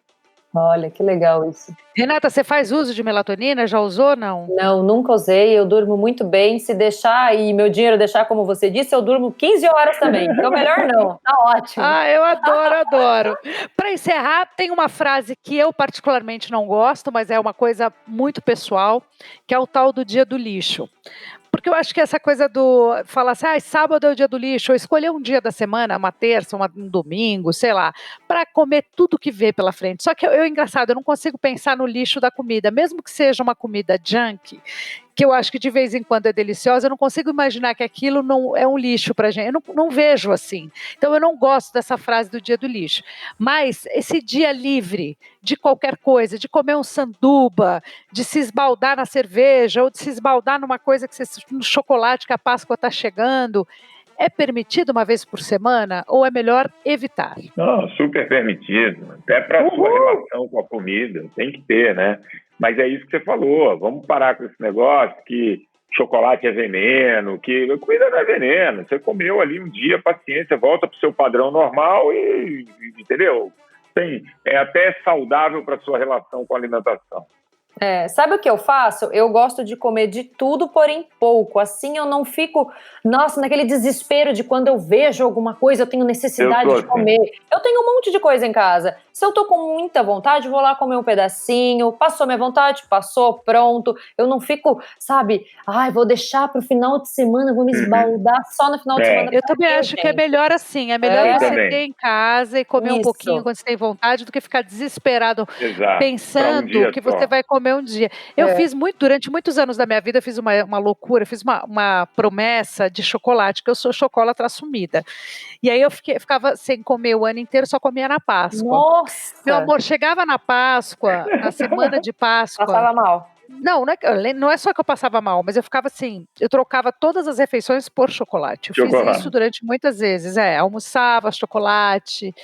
Olha, que legal isso. Renata, você faz uso de melatonina? Já usou, não? Não, nunca usei, eu durmo muito bem. Se deixar e meu dinheiro deixar, como você disse, eu durmo 15 horas também. Então melhor não, tá ótimo. Eu adoro. Para encerrar, tem uma frase que eu particularmente não gosto, mas é uma coisa muito pessoal, que é o tal do dia do lixo. Porque eu acho que essa coisa do falar assim, sábado é o dia do lixo, ou escolher um dia da semana, uma terça, um domingo, sei lá, para comer tudo que vê pela frente. Só que engraçado, eu não consigo pensar no lixo da comida, mesmo que seja uma comida junk, que eu acho que de vez em quando é deliciosa, eu não consigo imaginar que aquilo não é um lixo pra gente, eu não vejo assim. Então eu não gosto dessa frase do dia do lixo. Mas esse dia livre de qualquer coisa, de comer um sanduba, de se esbaldar na cerveja, ou de se esbaldar numa coisa no chocolate que a Páscoa está chegando, é permitido uma vez por semana ou é melhor evitar? Não, super permitido, até para a sua relação com a comida, tem que ter, né? Mas é isso que você falou, vamos parar com esse negócio que chocolate é veneno, que comida não é veneno, você comeu ali um dia, paciência, volta para o seu padrão normal e entendeu? É até saudável para a sua relação com a alimentação. Sabe o que eu faço? Eu gosto de comer de tudo, porém pouco. Assim eu não fico, naquele desespero de quando eu vejo alguma coisa, eu tenho necessidade de comer. Eu tenho um monte de coisa em casa. Se eu tô com muita vontade, vou lá comer um pedacinho. Passou minha vontade? Passou, pronto. Eu não fico, sabe, vou deixar pro final de semana, vou me esbaldar só no final de semana. Eu também acho que é melhor assim. É melhor você ter em casa e comer um pouquinho quando você tem vontade do que ficar desesperado pensando que você vai comer um dia. Eu fiz durante muitos anos da minha vida, eu fiz uma loucura, fiz uma promessa de chocolate, que eu sou chocolatra assumida. E aí eu ficava sem comer o ano inteiro, só comia na Páscoa. Nossa! Meu amor, chegava na Páscoa, na semana de Páscoa... Passava mal. Não é só que eu passava mal, mas eu ficava assim, eu trocava todas as refeições por chocolate. Eu fiz isso durante muitas vezes, almoçava chocolate,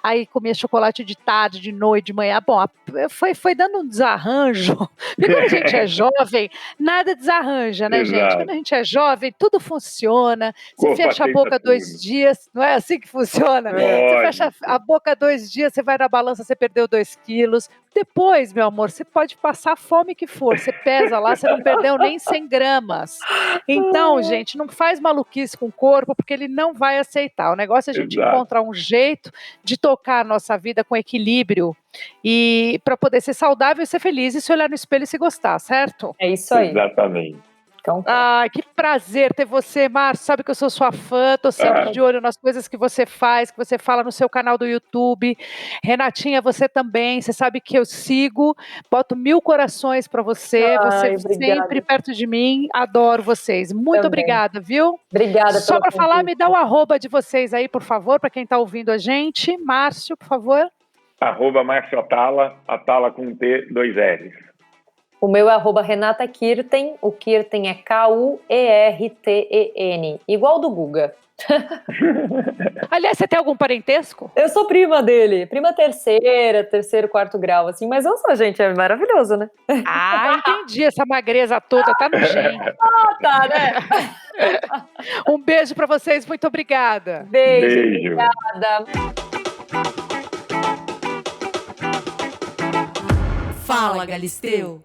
aí comia chocolate de tarde, de noite, de manhã. Bom, foi dando um desarranjo, porque quando a gente é jovem, nada desarranja, né, gente? Quando a gente é jovem, tudo funciona, você fecha a boca 2 dias, não é assim que funciona? Você fecha a boca 2 dias, você vai na balança, você perdeu 2 quilos. Depois, meu amor, você pode passar a fome que for, você pesa lá, você não perdeu nem 100 gramas. Então, gente, não faz maluquice com o corpo, porque ele não vai aceitar. O negócio é a gente encontrar um jeito de tocar a nossa vida com equilíbrio e para poder ser saudável e ser feliz e se olhar no espelho e se gostar, certo? É isso aí. Exatamente. Então, que prazer ter você, Márcio. Sabe que eu sou sua fã, tô sempre de olho nas coisas que você faz, que você fala no seu canal do YouTube. Renatinha, você também, você sabe que eu sigo, boto 1000 corações para você, você sempre perto de mim, adoro vocês. Muito obrigada, viu? Obrigada. Só para falar, me dá o arroba de vocês aí, por favor, para quem tá ouvindo a gente. Márcio, por favor. @Márcio Atala, Atala com T, 2 L's. O meu é @Renata Kirten, o Kirten é K-U-E-R-T-E-N, igual do Guga. Aliás, você tem algum parentesco? Eu sou prima dele, prima terceiro, quarto grau, assim, mas nossa, gente, é maravilhoso, né? Entendi, essa magreza toda, tá no gene. Tá, né? Um beijo pra vocês, muito obrigada. Beijo. Obrigada. Fala, Galisteu.